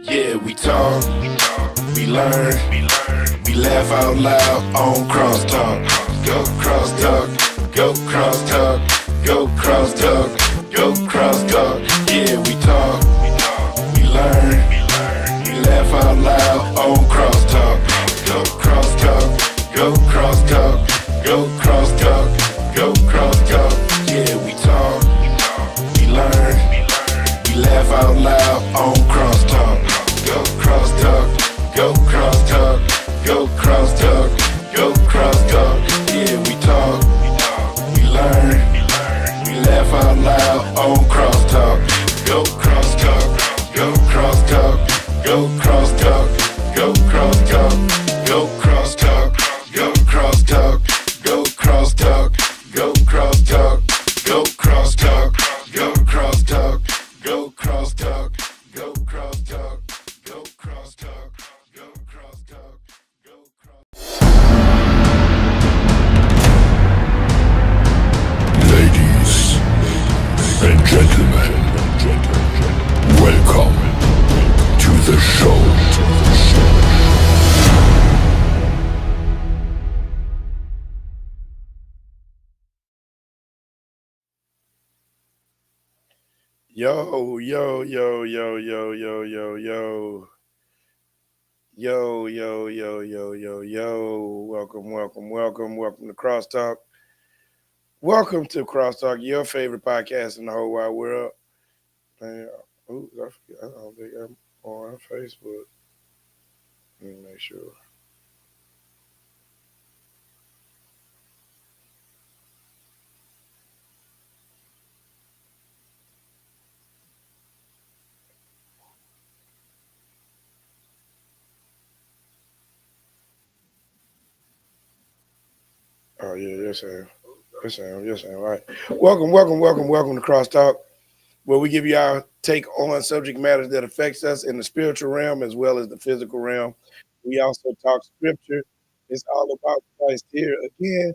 Yeah, we talk, we learn, we laugh out loud on CrossTalk. Go CrossTalk, go CrossTalk, go CrossTalk, go CrossTalk. Yeah, we talk, we learn, we laugh out loud on CrossTalk. Go CrossTalk, go CrossTalk, go CrossTalk, go CrossTalk. Yeah, we talk, we learn, we laugh out loud on CrossTalk. Go CrossTalk, go CrossTalk, go CrossTalk, go CrossTalk. Yeah, we talk, we learn, we laugh out loud on CrossTalk. Go CrossTalk, go CrossTalk, go CrossTalk, go CrossTalk, go CrossTalk, go CrossTalk, go CrossTalk, go CrossTalk, go CrossTalk, go CrossTalk, go CrossTalk, go CrossTalk, go CrossTalk, go CrossTalk, go Ladies and gentlemen, welcome to the show. Yo, yo, yo, yo, yo, yo, yo, yo. Yo, yo, yo, yo, yo, yo. Welcome to CrossTalk. Welcome to CrossTalk, your favorite podcast in the whole wide world. Man, I don't think I'm on Facebook. Let me make sure. Oh, yeah, yes, I am. Yes, I am. All right. Welcome to CrossTalk, where we give you our take on subject matters that affects us in the spiritual realm as well as the physical realm. We also talk scripture. It's all about Christ here. Again,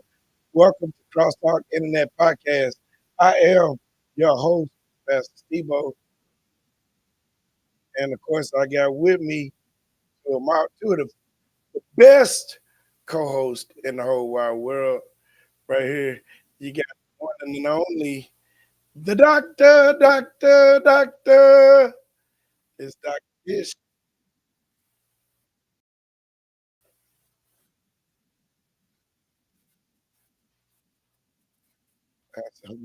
welcome to CrossTalk Internet Podcast. I am your host, Pastor Stebo, and of course, I got with me two of the best co-hosts in the whole wide world. Right here, you got one and only the doctor. It's Dr. Ish. So,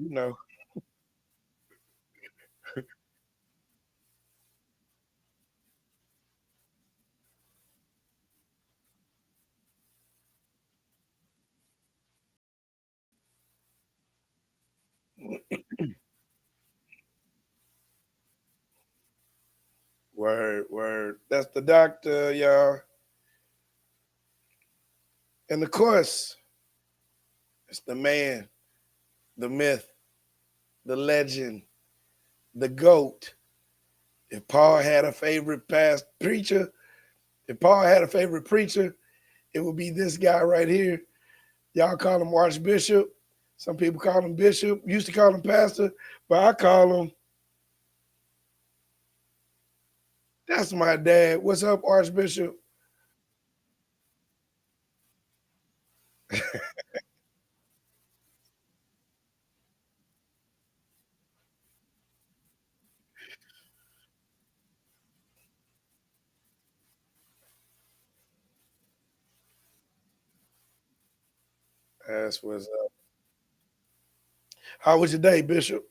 word. That's the doctor, y'all. And of course, it's the man, the myth, the legend, the GOAT. If Paul had a favorite if Paul had a favorite preacher, it would be this guy right here. Y'all call him Archbishop. Some people call him Bishop. Used to call him Pastor, but I call him, that's my dad. What's up, Archbishop? That's what's up. How was your day, Bishop?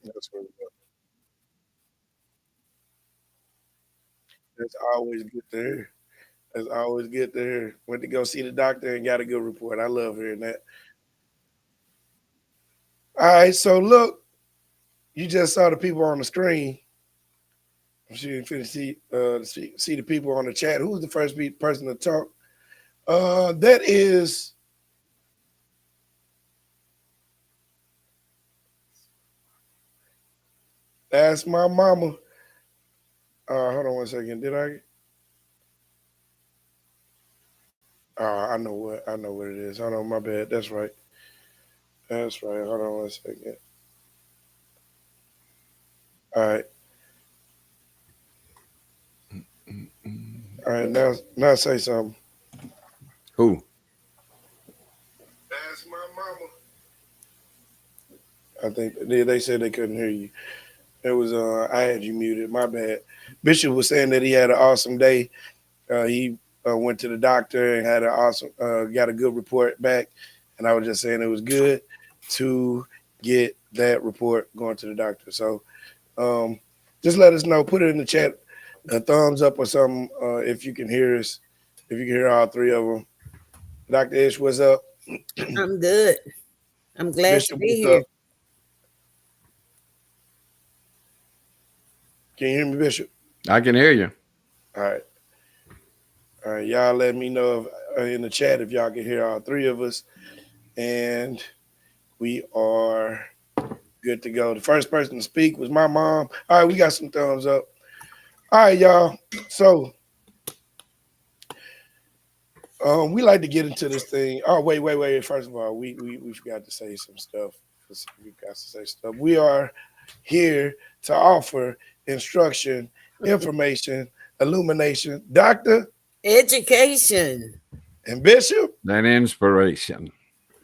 That's what's up. That's always good to hear. That's always good to hear. Went to go see the doctor and got a good report. I love hearing that. All right, so look, you just saw the people on the screen. I'm sure you finna see the people on the chat. Who's the first person to talk? That is that's my mama. Hold on one second. Did I? I know what. I know what it is. Hold on, my bad. That's right. That's right. Hold on one second. All right. All right. Now say something. Who? That's my mama. I think they said they couldn't hear you. It was I had you muted. My bad. Bishop was saying that he had an awesome day. He went to the doctor and had an awesome, got a good report back. And I was just saying it was good to get that report going to the doctor. So just let us know. Put it in the chat, a thumbs up or something if you can hear us. If you can hear all three of them. Dr. Ish, what's up? I'm good. I'm glad to Bishop, be what's here. up? Can you hear me, Bishop? I can hear you. All right. All right. Y'all let me know in the chat if y'all can hear all three of us. And we are good to go. The first person to speak was my mom. All right, we got some thumbs up. All right, y'all. So we like to get into this thing. Oh, wait. First of all, we forgot to say some stuff. We got to say stuff. We are here to offer instruction, information, illumination. Doctor Education. and Bishop. An inspiration.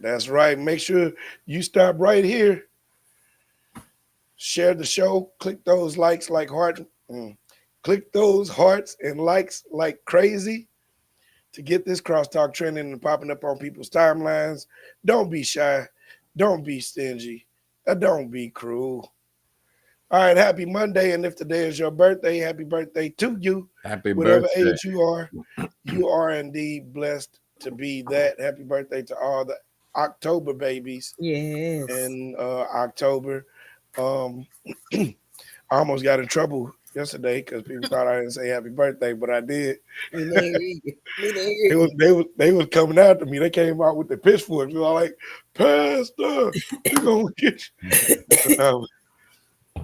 That's right. Make sure you stop right here. Share the show. Click those likes like heart. Click those hearts and likes like crazy to get this crosstalk trending and popping up on people's timelines. Don't be shy. Don't be stingy. Don't be cruel. All right, happy Monday. And if today is your birthday, happy birthday to you. Happy Whatever birthday. age you are indeed blessed to be that. Happy birthday to all the October babies Yes. in October. I almost got in trouble yesterday because people thought I didn't say happy birthday, but I did. We didn't hear you. We didn't hear They was you. they was coming after me. They came out with the pitchforks. They were like, Pastor, we gonna get you.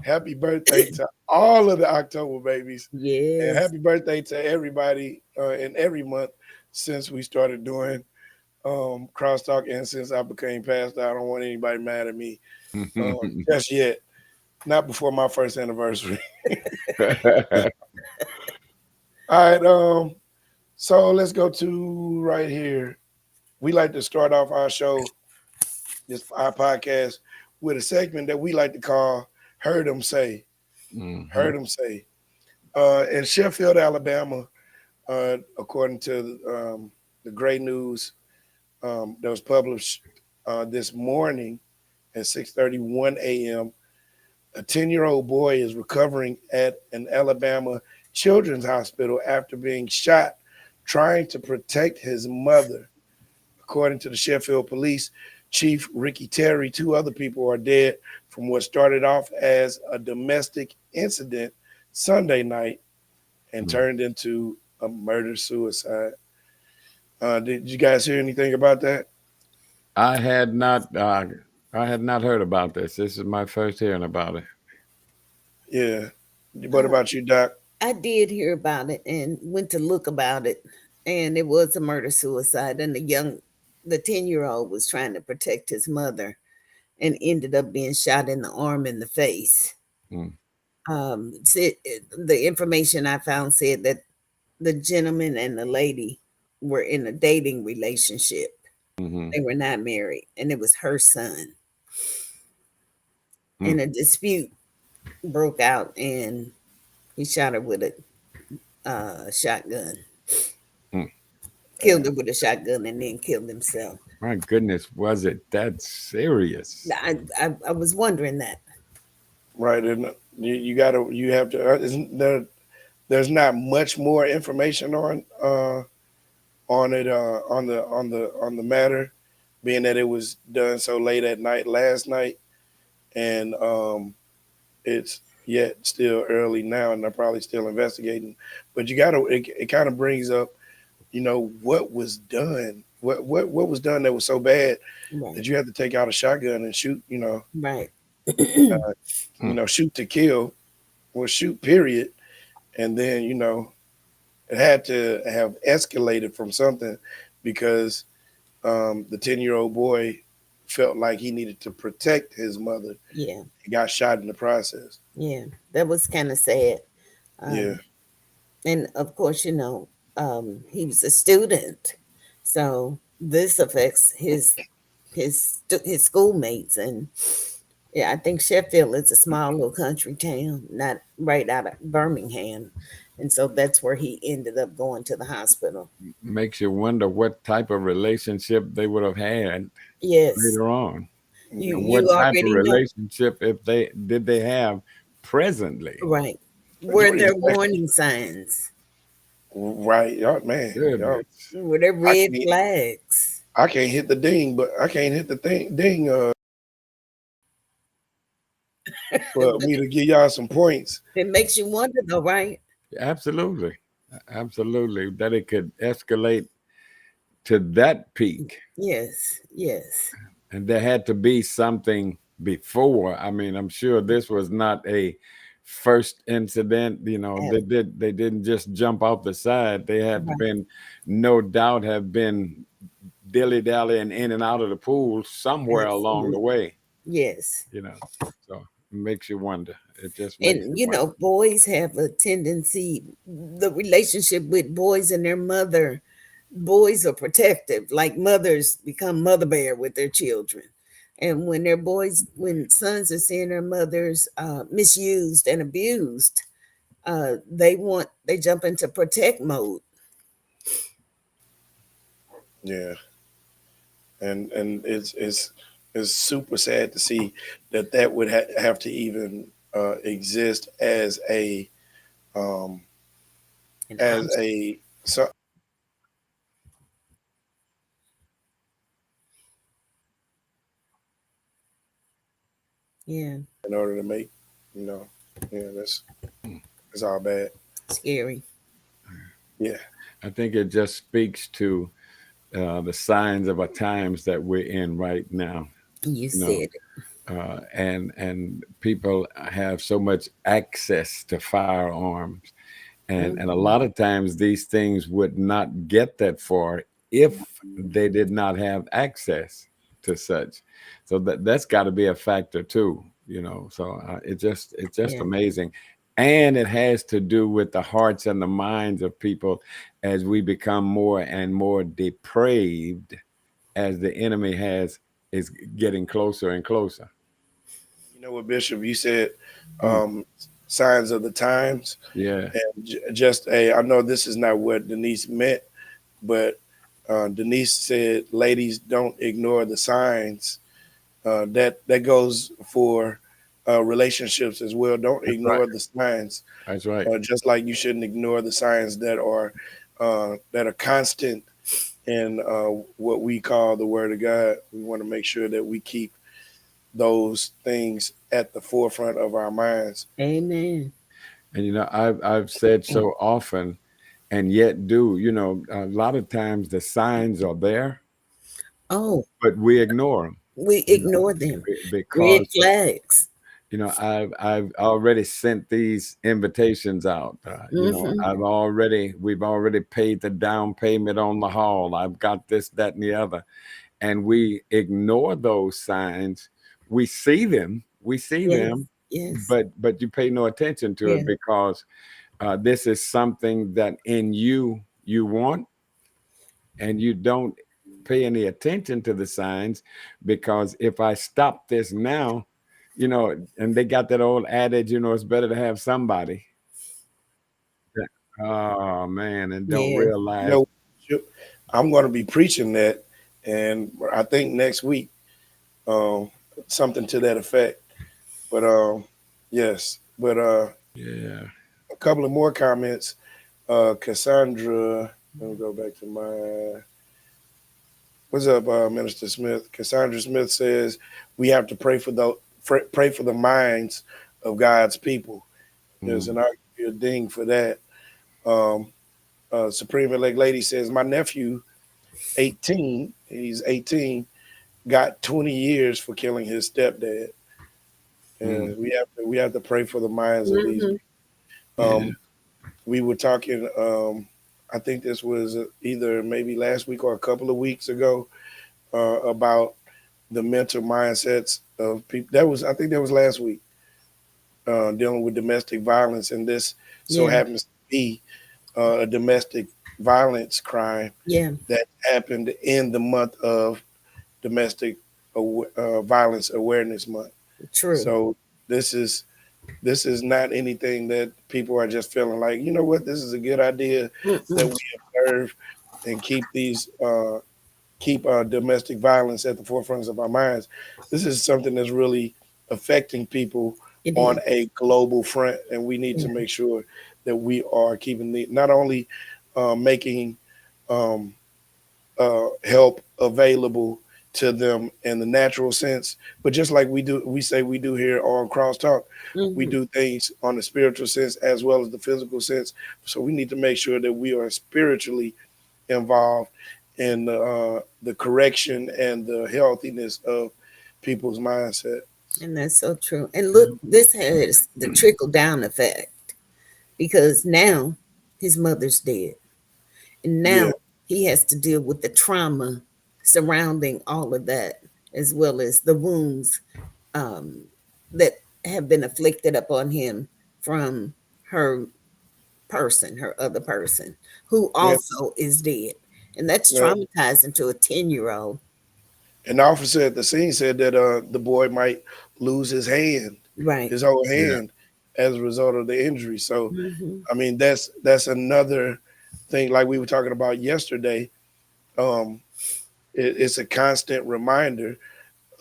Happy birthday to all of the October babies. And Yes. happy birthday to everybody in every month since we started doing crosstalk and since I became pastor. I don't want anybody mad at me just yet. Not before my first anniversary. All right. So let's go to right here. We like to start off our show, our podcast, with a segment that we like to call Heard 'em Say. Heard 'em Say. In Sheffield, Alabama, according to the great news that was published this morning at 6:31 a.m., a 10-year-old boy is recovering at an Alabama children's hospital after being shot trying to protect his mother. According to the Sheffield Police Chief Ricky Terry, two other people are dead from what started off as a domestic incident Sunday night and turned into a murder-suicide. Did you guys hear anything about that? I had not heard about this. This is my first hearing about it. Yeah. What about you, Doc? I did hear about it and went to look about it. And it was a murder suicide. And the 10-year-old was trying to protect his mother and ended up being shot in the arm and the face. Mm. The information I found said that the gentleman and the lady were in a dating relationship. Mm-hmm. They were not married, and it was her son. Mm. And a dispute broke out, and he shot her with a shotgun. Mm. Killed her with a shotgun, and then killed himself. My goodness, was it that serious? I was wondering that. Right. And you have to, isn't there's not much more information on it on the matter, being that it was done so late at night last night, and it's yet still early now, and they're probably still investigating. But it kind of brings up, what was done, what was done that was so bad Right. that you have to take out a shotgun and shoot, Right. shoot to kill, or shoot period, and then it had to have escalated from something because the 10-year-old boy felt like he needed to protect his mother. Yeah. He got shot in the process. Yeah. That was kind of sad. Yeah, Um, and of course, he was a student, so this affects his schoolmates. And yeah, I think Sheffield is a small little country town, not right out of Birmingham, and so that's where he ended up going to the hospital. Makes you wonder what type of relationship they would have had Yes, later on, you and mm, what you type of already know, relationship if they have presently. right? you Were there exactly warning signs? right, y'all, man. Y'all, Goodness. Were there I red can't, flags? I can't hit the ding, but I can't hit the ding. For me to give y'all some points. It makes you wonder, though, right? Absolutely. Absolutely. That it could escalate to that peak. Yes, yes, And there had to be something before. I mean, I'm sure this was not a first incident. ab- They didn't just jump off the side. They had to right. been, no doubt, have been dilly dallying in and out of the pool somewhere along the Absolutely, way. yes. You know, so it makes you wonder. It just makes And you wonder. boys have a tendency, the relationship with boys and their mother, boys are protective, like mothers become mother bear with their children. And when sons are seeing their mothers misused and abused, they jump into protect mode. Yeah, and it's super sad to see that would have to even exist um And as a so yeah, in order to make you know yeah that's all bad. scary. Yeah, I think it just speaks to the signs of our times that we're in right now. You You know, said it. and people have so much access to firearms, and a Mhm. lot of times these things would not get that far if they did not have access to such. So that's got to be a factor too. So it's just Yeah. amazing, and it has to do with the hearts and the minds of people as we become more and more depraved as the enemy is getting closer and closer. you know what, Bishop, you said Mm, um signs of the times, yeah, and just a I know this is not what Denise meant, but Denise said, "Ladies, don't ignore the signs." That goes for relationships as well. Don't that's right. ignore the signs, That's right. just like you shouldn't ignore the signs that are constant in what we call the Word of God. We want to make sure that we keep those things at the forefront of our minds. Amen. And I've said so often, and yet do. A lot of times the signs are there, Oh, but we ignore them. we You know, ignore them. Red because flags. I've already sent these invitations out. Hmm. We've already paid the down payment on the hall. I've got this, that, and the other, and we ignore those signs. We see Yes. them, Yes. but you pay no attention to Yeah. it because this is something that in you want, and you don't pay any attention to the signs, because if I stop this now, and they got that old adage, it's better to have somebody that, oh man, and don't Yeah. You realize. know, I'm going to be preaching that, and I think next week, um, something to that effect. But yes, but Yeah. a couple of more comments. Cassandra, let me go back to my. What's up, Minister Smith? Cassandra Smith says we have to pray for the minds of God's people. Yes, Mm, and I'll give you a ding for that. Um, Supreme Elect Lady says my nephew, 18, he's 18, got 20 years for killing his stepdad. mm, And we have to pray for the minds of these Hmm. people. yeah. we were talking. I think this was either maybe last week or a couple of weeks ago about the mental mindsets of people. I think that was last week, dealing with domestic violence, and this so Yeah. happens to be a domestic violence crime Yeah. that happened in the month of domestic violence awareness month. True. So this is not anything that people are just feeling like, you know what, this is a good idea that Mm-mm. we observe and keep domestic violence at the forefront of our minds. This is something that's really affecting people It on is. a global front, and we need to Yeah. make sure that we are keeping not only making um, help available to them in the natural sense, but just like we do here on CrossTalk, we Hmm. do things on the spiritual sense as well as the physical sense. So we need to make sure that we are spiritually involved in the correction and the healthiness of people's mindset. And that's so true. And look, this has the trickle down effect because now his mother's dead. And Yeah, now he has to deal with the trauma surrounding all of that, as well as the wounds um, that have been afflicted upon him from her her other person, who yeah. also is dead. And that's Well, traumatizing to a 10-year-old. and the officer at the scene said that the boy might lose his hand, Right. his whole Yeah. hand, as a result of the injury. So, Hmm. I mean, that's another thing. Like we were talking about yesterday, um, it's a constant reminder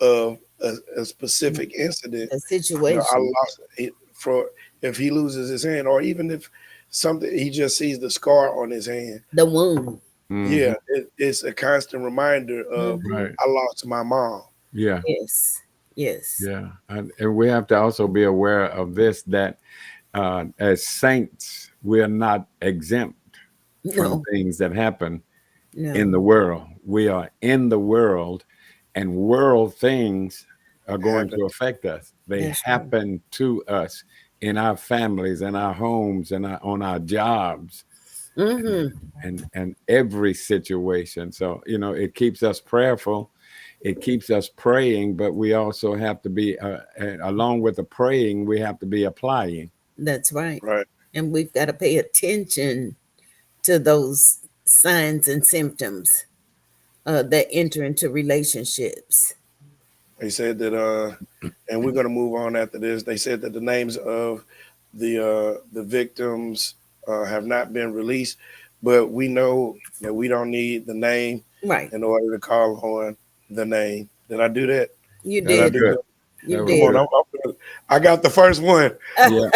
of a specific incident. A You know, I situation, lost it for if he loses his hand, or even if something he just sees the scar on his hand. the wound. Yeah, Hmm. it's a constant reminder of Hmm. Right. I lost my mom. Yeah. Yes. Yes. Yeah. And we have to also be aware of this, that as saints, we're not exempt from No, things that happen in no. the world. We are in the world, and world things are going Happened. to affect us. They That's right. happen to us in our families, in our homes, and on our jobs, Hmm. and every situation. So it keeps us prayerful. It keeps us praying, but we also have to be, along with the praying, we have to be applying. That's right. Right. And we've got to pay attention to those signs and symptoms that enter into relationships. They said that, and we're going to move on after this. They said that the names of the victims have not been released, but we know that we don't need the name Right. in order to call on the name. Did I do that? You That Did I was did. do good. that? You That was Come on, did. good. I got the first one. Yeah.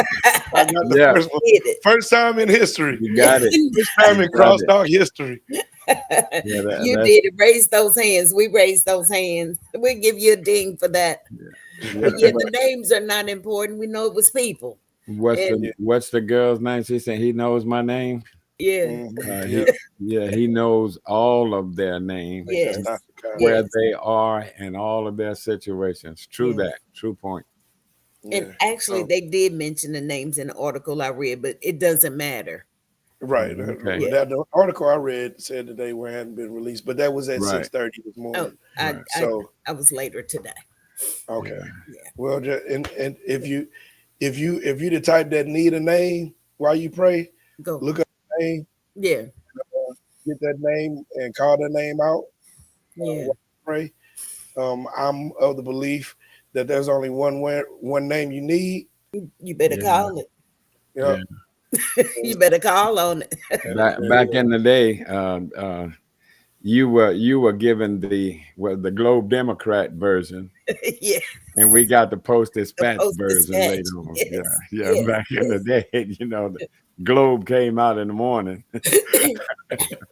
I got the Yeah. first one. Did it. First time in history. You got it. First time You in got it. CrossTalk history. Yeah. You That's did it. Raise those hands. We raised those hands. We give you a ding for that. But what's yeah, the the names are not important. We know it was people. what's And the Yeah. what's the girl's name? She said he knows my name. yeah, Yeah. He Yeah, he knows all of their I think names that's yes, and Dr. Kyle. where yes, they are and all of their situations. True yes. that. True point. And Yeah. actually, So they did mention the names in the article I read, but it doesn't matter. right. Okay. Yeah. The article I read said that they hadn't been released, but that was at Right. 6:30 this Oh, morning. Right. So I was later today. okay. Yeah. Yeah. Well, and if you the type that need a name while you pray, Go. look up the name, Yeah. get that name, and call that name out Yeah. while you pray. I'm of the belief that there's only one name you need. You better Yeah. call it. Yeah. Yeah. You better call on it. Back in the day, you were given the Globe Democrat version, Yeah. and we got the Post The Dispatch Post version Dispatch. later on. Yeah, Yes. yeah. Yes. Back in the day, the Globe came out in the morning.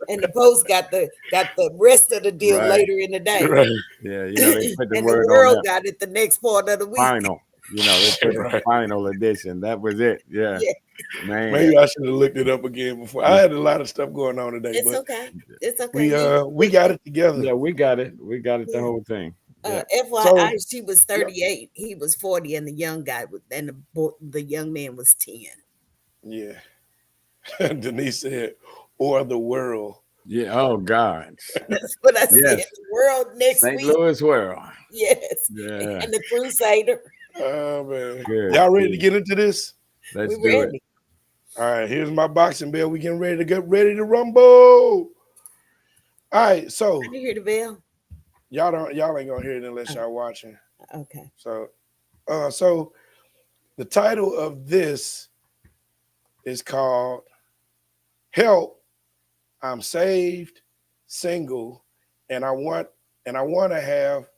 And the Post got the rest of the deal Right. later in the day. Right. Yeah, they put the And the word on world that got it the next part of the week. final. They put the Right. final edition. That was it. Yeah, Yeah. man. Maybe I should have looked it up again before. I had a lot of stuff going on today, It's but okay. It's okay. we got it together. Yeah, we got it. We got it. The Yeah. whole thing. Yeah. FYI, So she was yep, 38. He was 40, and the young guy was, and the young man was 10. yeah. Denise said, or the world. Yeah. Oh God. That's what I said. Yes. The world next St. week. Louis World. Yes. Yeah. And the Crusader. Oh man. Good. Y'all ready to Good. get into this? We Let's do it. ready. All right, here's my boxing bell. We getting ready to get ready to rumble. All right, so Can you hear the bell? y'all ain't gonna hear it unless Oh. y'all watching. Okay. So the title of this is called Help, I'm Saved, Single, and I want to have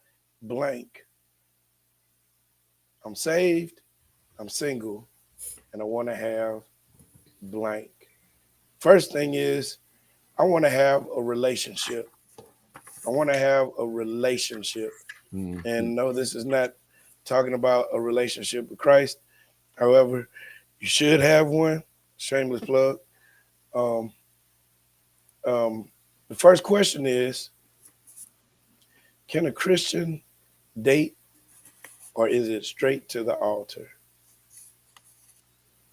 blank. I'm saved, I'm single, and I want to have blank. First thing is I want to have a relationship. I want to have a relationship. Mhm. And no, this is not talking about a relationship with Christ. However, you should have one. Shameless plug. Um, the first question is, can a Christian date, or is it straight to the altar?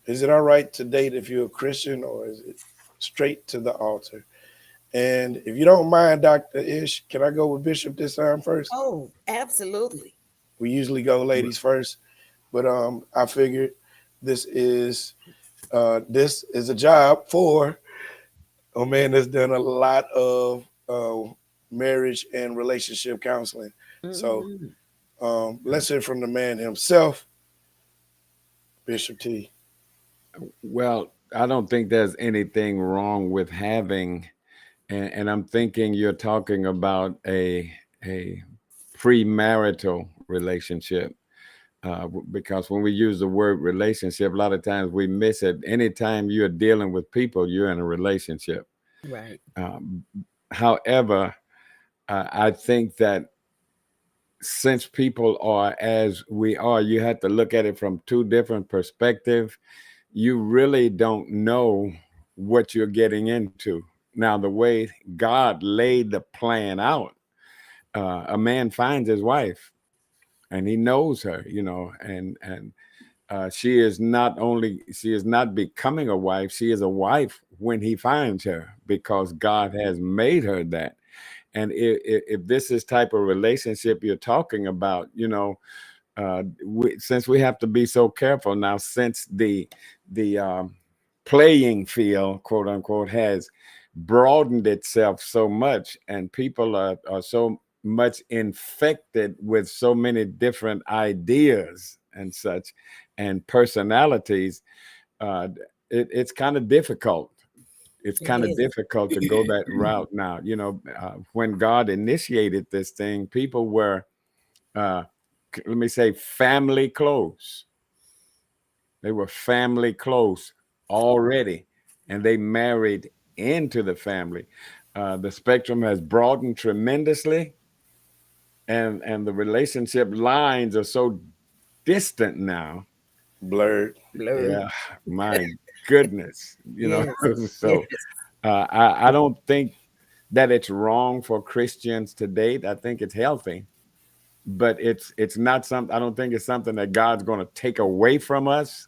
Is it all right to date if you're a Christian, or is it straight to the altar? And if you don't mind, Dr. Ish, can I go with Bishop this time first? Oh, absolutely. We usually go ladies first, but I figured this is a job for a man that's done a lot of marriage and relationship counseling. So Mhm. let's hear from the man himself, Bishop T. Well, I don't think there's anything wrong with having, and I'm thinking you're talking about a premarital relationship. Because when we use the word relationship, a lot of times we miss it. Anytime you're dealing with people, you're in a relationship. Right. Um, However, I think that since people are as we are, you have to look at it from two different perspectives. You really don't know what you're getting into. Now, the way God laid the plan out, a man finds his wife and he knows her, and she is not becoming a wife. She is a wife when he finds her because God has made her that. And if this is type of relationship you're talking about, since we have to be so careful now, since the playing field, quote unquote, has broadened itself so much, and people are so much infected with so many different ideas and such, and personalities, uh, it's kind of difficult. It's It kind of is. difficult to go that route now. When God initiated this thing, people were, uh, let me say, family close. They were family close already, and they married into the family. The spectrum has broadened tremendously, and the relationship lines are so distant now. Blurred. Blurred. Yeah, my goodness, Yes. Yes. so I don't think that it's wrong for Christians to date. I think it's healthy, but it's not something. I don't think it's something that God's going to take away from us.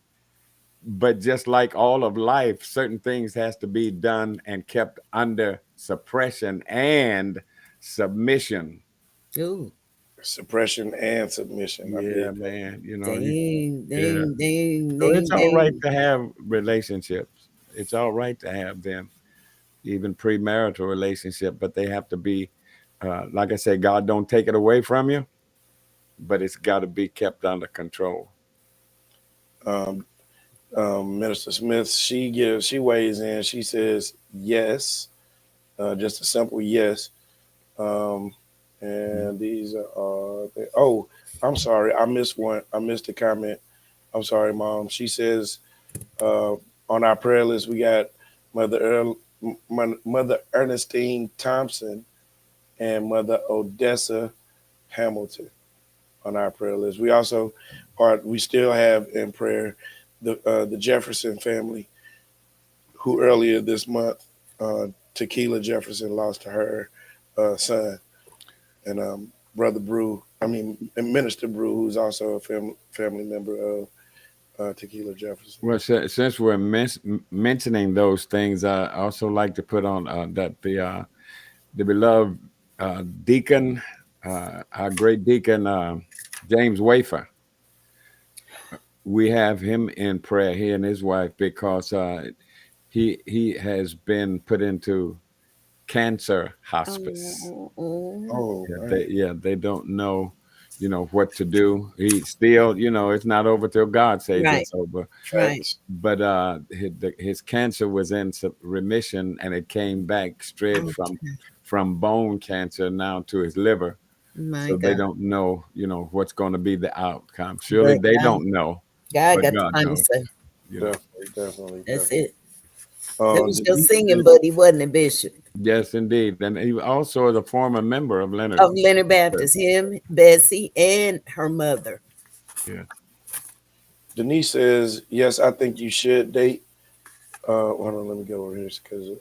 But just like all of life, certain things has to be done and kept under suppression and submission. Ooh. Suppression and submission. I Yeah, dig that. man. Dang, Yeah. dang, dang, So it's dang, all right dang. to have relationships. It's all right to have them, even premarital relationship, but they have to be, like I said, God don't take it away from you, but it's got to be kept under control. Um, Minister Smith, she weighs in. She says yes, just a simple yes. Um, and these are oh, I'm sorry, I missed one. I missed the comment. I'm sorry, Mom. She says uh, on our prayer list we got Mother Ernestine Thompson and Mother Odessa Hamilton on our prayer list. We still have in prayer the Jefferson family, who earlier this month, Tequila Jefferson lost to her son, and Brother Brew. I mean, and Minister Brew, who's also a family member Tequila Jefferson. Well, since we're mentioning those things, I also like to put on that the beloved deacon, our great deacon James Wafer. We have him in prayer, he and his wife, because he has been put into cancer hospice. Oh, oh, Oh man. They don't know, what to do. He still, it's not over till God says right, it's over. right. Facts. But his cancer was in remission, and it came back straight Oh, from bone cancer now to his liver. my So they God. don't know, what's going to be the outcome. Surely But they don't know, God but got the God final knows. say. Definitely, definitely, That's definitely. it. That was your Denise singing said, buddy, wasn't it, Bishop? Yes, indeed. And he also is a former member of Leonard. Of Leonard Baptist, him, Bessie, and her mother. Yeah. Denise says, yes, I think you should date. Hold on, let me go over here because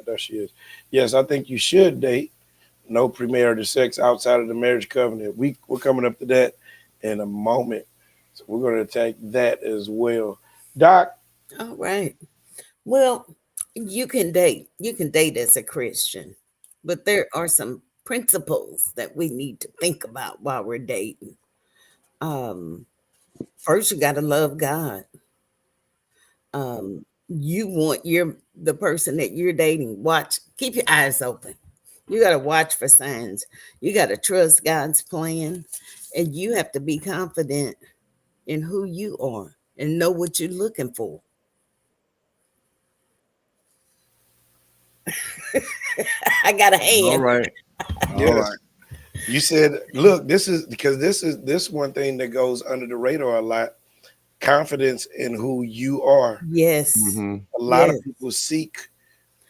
there she is. Yes, I think you should date. No premarital sex outside of the marriage covenant. We're coming up to that in a moment, so we're going to attack that as well. Doc, All right. Well, you can date. You can date as a Christian, but there are some principles that we need to think about while we're dating. Um, First, you got to love God. You want the person that you're dating. Watch, keep your eyes open. You got to watch for signs. You got to trust God's plan, and you have to be confident in who you are and know what you're looking for. I got a All hand. right. All yes, right. you said, look, this one thing that goes under the radar a lot. Confidence in who you are. Yes. Mm-hmm. A lot of Yes. people seek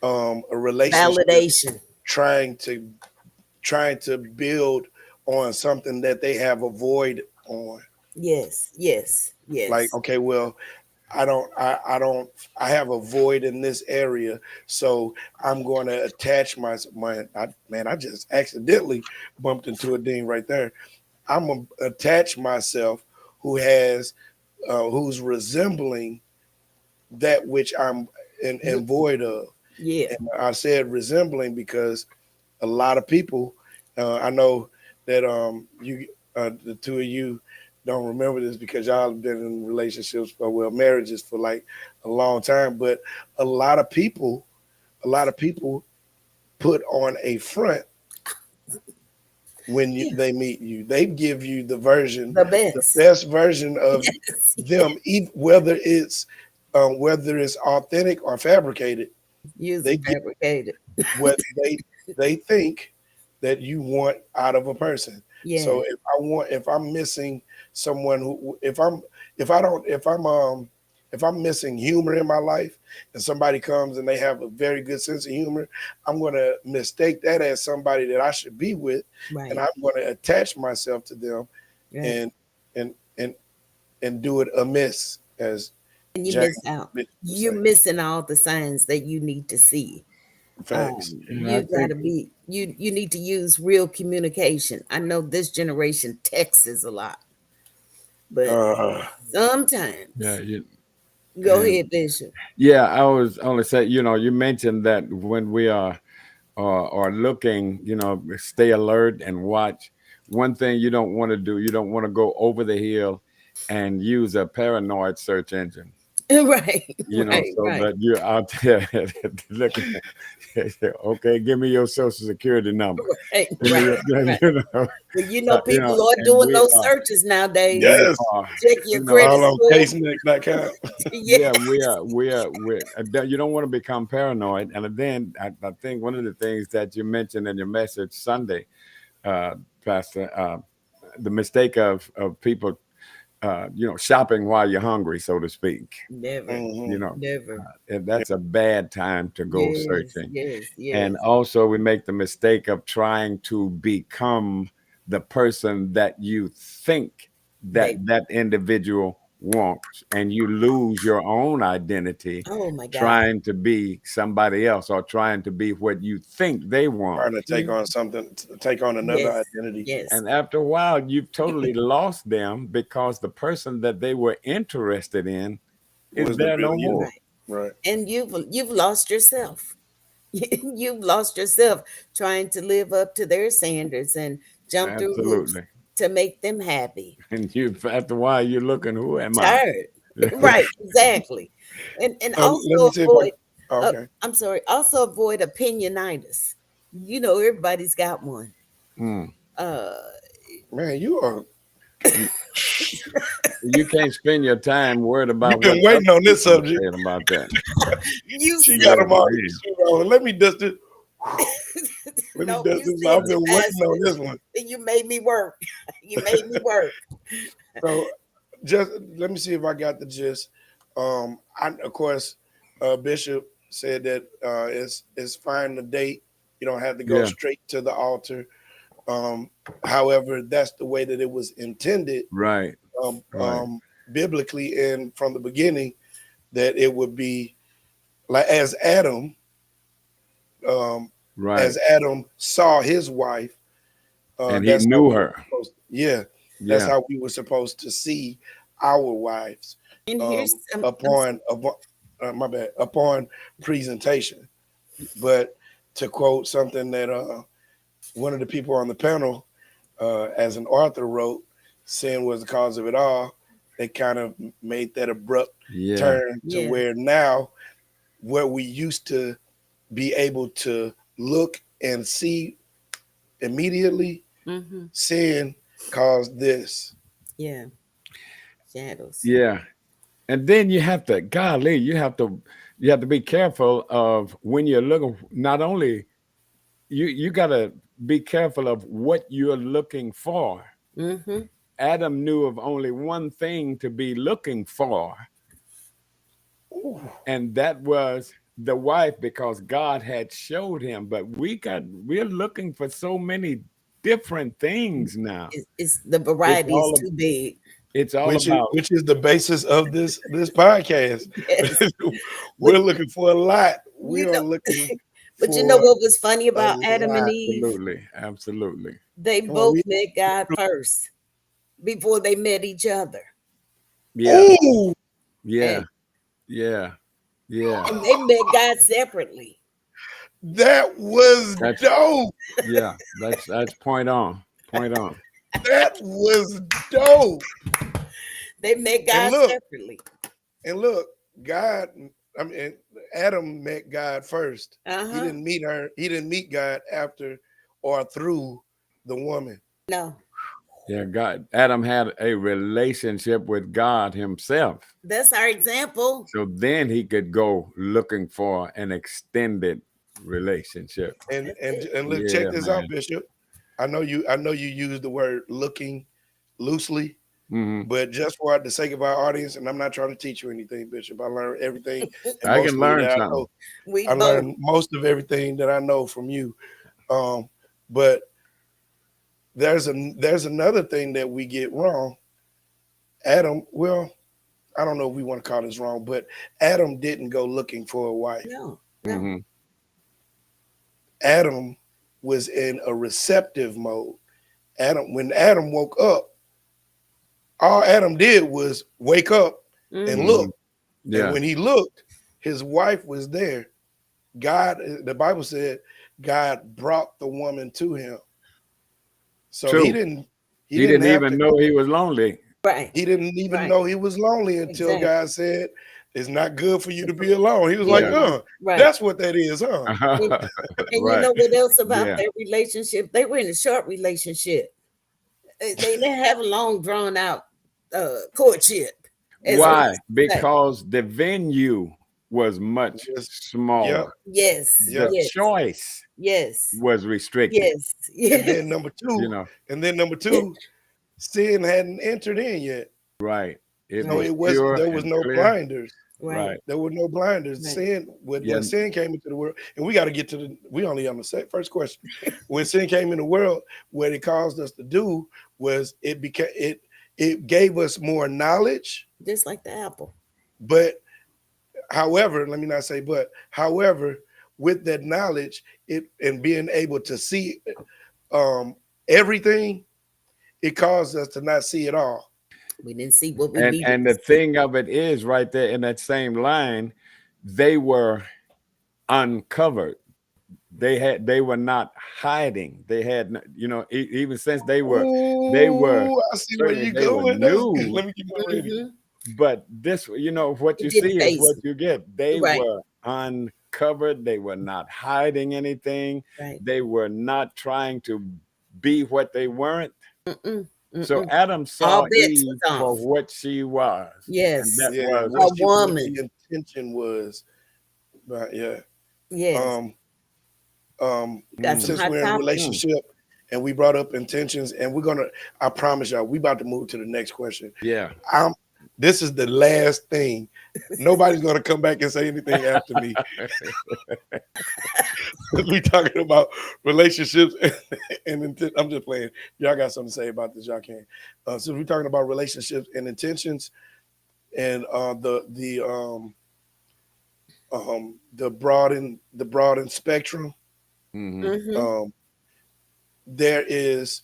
a relationship Validation. trying to trying to build on something that they have a void on. Yes. Yes. Like, Yes. okay, well, I don't I have a void in this area, so I'm going to attach man, I just accidentally bumped into a ding right there. I'm gonna attach myself who has who's resembling that which I'm Yeah. in void of. Yeah. And I said resembling because a lot of people, I know that the two of you don't remember this because y'all have been in relationships or well marriages for like a long time, but a lot of people, a lot of people put on a front when Yeah. they meet you. They give you The the best. best version of Yes. them, whether it's authentic or fabricated. They Using give fabricated. what they think that you want out of a person. Yeah. So if I'm missing someone who if I don't if I'm missing humor in my life and somebody comes and they have a very good sense of humor, I'm going to mistake that as somebody that I should be with, and Right. I'm going to attach myself to them Right. and and and and do it amiss, as And you James miss out. Bishop would You're say. missing all the signs that you need to see. Facts. And I You think gotta be you need to use real communication. I know this generation texts a lot, but Uh, yeah, sometimes go and ahead, Bishop. yeah, I was only say, you mentioned that when we are looking, stay alert and watch. One thing you don't want to do, you don't want to go over the hill and use a paranoid search engine. Right, right, So right, that you're out there looking. Okay, give me your social security number. right, Give me right, your, right. Well, people are and doing those searches nowadays. we yes. are, Check your credit All on score. casenet.com. yeah, Yes, we are. You don't want to become paranoid. And then I think one of the things that you mentioned in your message Sunday, uh, Pastor, the mistake of people, shopping while you're hungry, so to speak. never, Hmm. You know, never. and that's a bad time to go Yes, searching. yes, yes, And also, we make the mistake of trying to become the person that you think that they that individual wants, and you lose your own identity Oh my God. trying to be somebody else or trying to be what you think they want. Trying to take on something, take on another Yes. identity. Yes. And after a while, you've totally lost them because the person that they were interested in is Was the there real no you. more. Right. And you've lost yourself. You've lost yourself trying to live up to their standards and jump through hoops Absolutely. to make them happy. And you, after a while, you're looking, who am I? Tired. Right, exactly. And Let me also see if avoid okay. I'm sorry, also avoid opinionitis. You know, everybody's got one. Mm. Uh Man, you are. You can't spend your time worried about You've been what waiting other on this people are subject. saying about that. you She said got them all. Yeah. Let me dust it. Let me no, dust you this. said I've been to waiting ask on this, this one. and you made me work. You made me work. So just let me see if I got the gist. Of course, Bishop said that it's fine to date. You don't have to go Yeah. straight to the altar. However, that's the way that it was intended, Right. um, Right. um, biblically and from the beginning, that it would be like Right. as Adam saw his wife. And he That's how knew we were her. supposed that's Yeah. how we were supposed to see our wives And here's my bad, upon presentation. But to quote something that one of the people on the panel, as an author, wrote, sin was the cause of it all. They kind of made that abrupt Yeah. turn to Yeah. where now, where we used to be able to look and see immediately, mm-hmm. sin caused this. Yeah. Shadows. Yeah. And then you have to, golly, you have to be careful of when you're looking. Not only you got to be careful of what you're looking for. Mm-hmm. Adam knew of only one thing to be looking for, Ooh, and that was the wife, because God had showed him. But we're looking for so many different things now. It's the It's variety is all too big. it's all which about is the basis of this podcast. Yes. We're looking for a lot. We You are know, looking but you know for what was funny a about Adam and lot. Eve? absolutely. They Come on, both met God first before they met each other. Yeah, Ooh, yeah, And yeah, yeah. and they met God separately. that was That's dope. yeah. That's point on. Point on. That was dope. They met And God look, separately. God, I mean, Adam met God first. He Uh-huh. didn't meet her. He didn't meet God after or through the woman. No, Yeah, God. Adam had a relationship with God himself. that's our example. So then he could go looking for an extended relationship. And look, check Yeah, this out, man. Bishop. I know you use the word looking loosely, Hmm. but just for the sake of our audience, and I'm not trying to teach you anything, Bishop. I learned everything, and I can mostly learn that I something. know. We I both. learned most of everything that I know from you. But there's another thing that we get wrong. Adam, well, I don't know if we want to call this wrong, but Adam didn't go looking for a wife. No, no. Hmm. Adam was in a receptive mode. When Adam woke up, all Adam did was wake up and Mhm. look. Yeah. And when he looked, his wife was there. God, the Bible said, God brought the woman to him. So True. he didn't He didn't have even to know go. he was lonely. Right. He didn't even Right. know he was lonely until Exactly. God said, it's not good for you to be alone. He was Be like, alone. Right. that's what that is, huh? And you Right. know what else about Yeah. their relationship? They were in a short relationship. They didn't have a long drawn out courtship. As we Why? used to say. Because the venue was much Yes. smaller. Yes. Yep. The Yes. choice Yes. was restricted. Yes. And Yes. then number You two, sin hadn't entered in yet. right. It So was pure there was and no clear. blinders. Right. Right. There were no blinders. Right. Sin Yeah. when sin came into the world, and we got to get to we only on the first question. When sin came in the world, what it caused us to do was it gave us more knowledge Just like the apple. But however, let me not say but, however, with that knowledge, it and being able to see um everything, it caused us to not see it all. We didn't see what we And needed and to the see. thing of it is right there in that same line, they were uncovered. They were not hiding. They had even since they were Ooh, I see where certainly you they were going. That's good. new, Let me get my radio. Mm-hmm. but this what It you didn't see is phase what them. you get. They Right, were uncovered. They were not hiding anything. right. They were not trying to be what they weren't. Mm-mm, So mm-mm. Adam All saw bets Eve was for off. what she was, and Yes, that Yeah, was a what woman. the intention was. But yeah. Yes, Um got some mm, since hot we're in a topics. relationship and we brought up intentions, and I promise y'all, we about to move to the next question. yeah. I'm This is the last thing. Nobody's gonna come back and say anything after me. We talking about relationships I'm just playing. Y'all got something to say about this? Y'all can. Since we're talking about relationships and intentions, and the broadened spectrum, Hmm. Mm-hmm. um, there is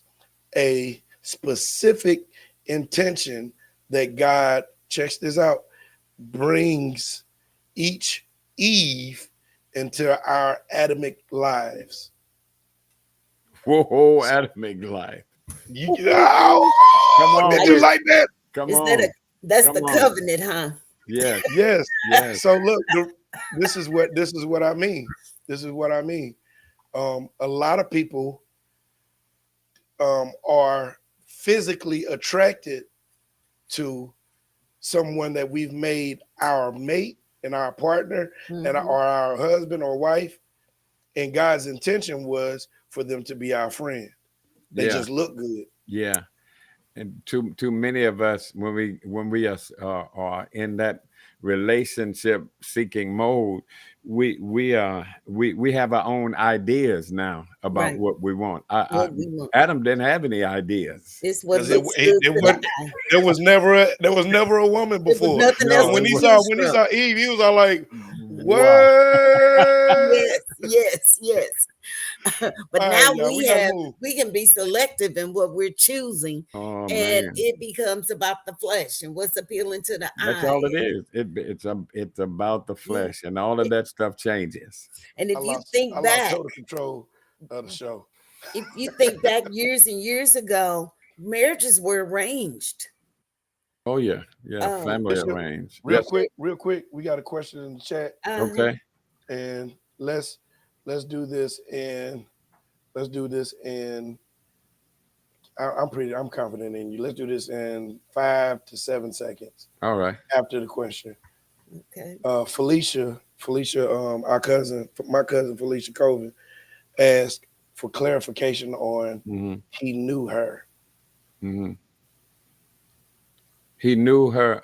a specific intention that God, checks this out, brings each Eve into our Adamic lives. Whoa, Adamic life. Come Did on you with it. like that? Come Is that on. that's Come the on. covenant, huh? Yes. Yes. Yes. So look, this is what I mean. This is what I mean. A lot of people are physically attracted to someone that we've made our mate and our partner and Mm-hmm. or our husband or wife, and God's intention was for them to be our friend. They Yeah. just look good. Yeah. And too many of us, when we are in that relationship seeking mode, we have our own ideas now about Right. what we want. What we want. Adam didn't have any ideas. It's what Because it, looks it, good it to the wasn't, eye. there was never a woman There was before. nothing So else No, to it when he was saw choose when he from. saw Eve, he was all like, wow. "What?" Yes, yes, yes. But All right, now y'all, we gotta move. we can be selective in what we're choosing, Oh and man. it becomes about the flesh and what's appealing to the That's eye. all it is. It's about the Yeah. flesh, and all of that stuff changes. And I if you lost I think lost back, total control of the show. years and years ago, marriages were arranged. Oh yeah, yeah. Um, Family Bishop, arrange. real Yes. quick, real quick, we got a question in the chat, uh-huh. Okay. and let's do this, and let's do this in. I'm confident in you. Let's do this in 5 to 7 seconds All right. after the question. Okay. Felicia, my cousin Felicia Colvin asked for clarification on Hmm. he knew her. Hmm. He knew her.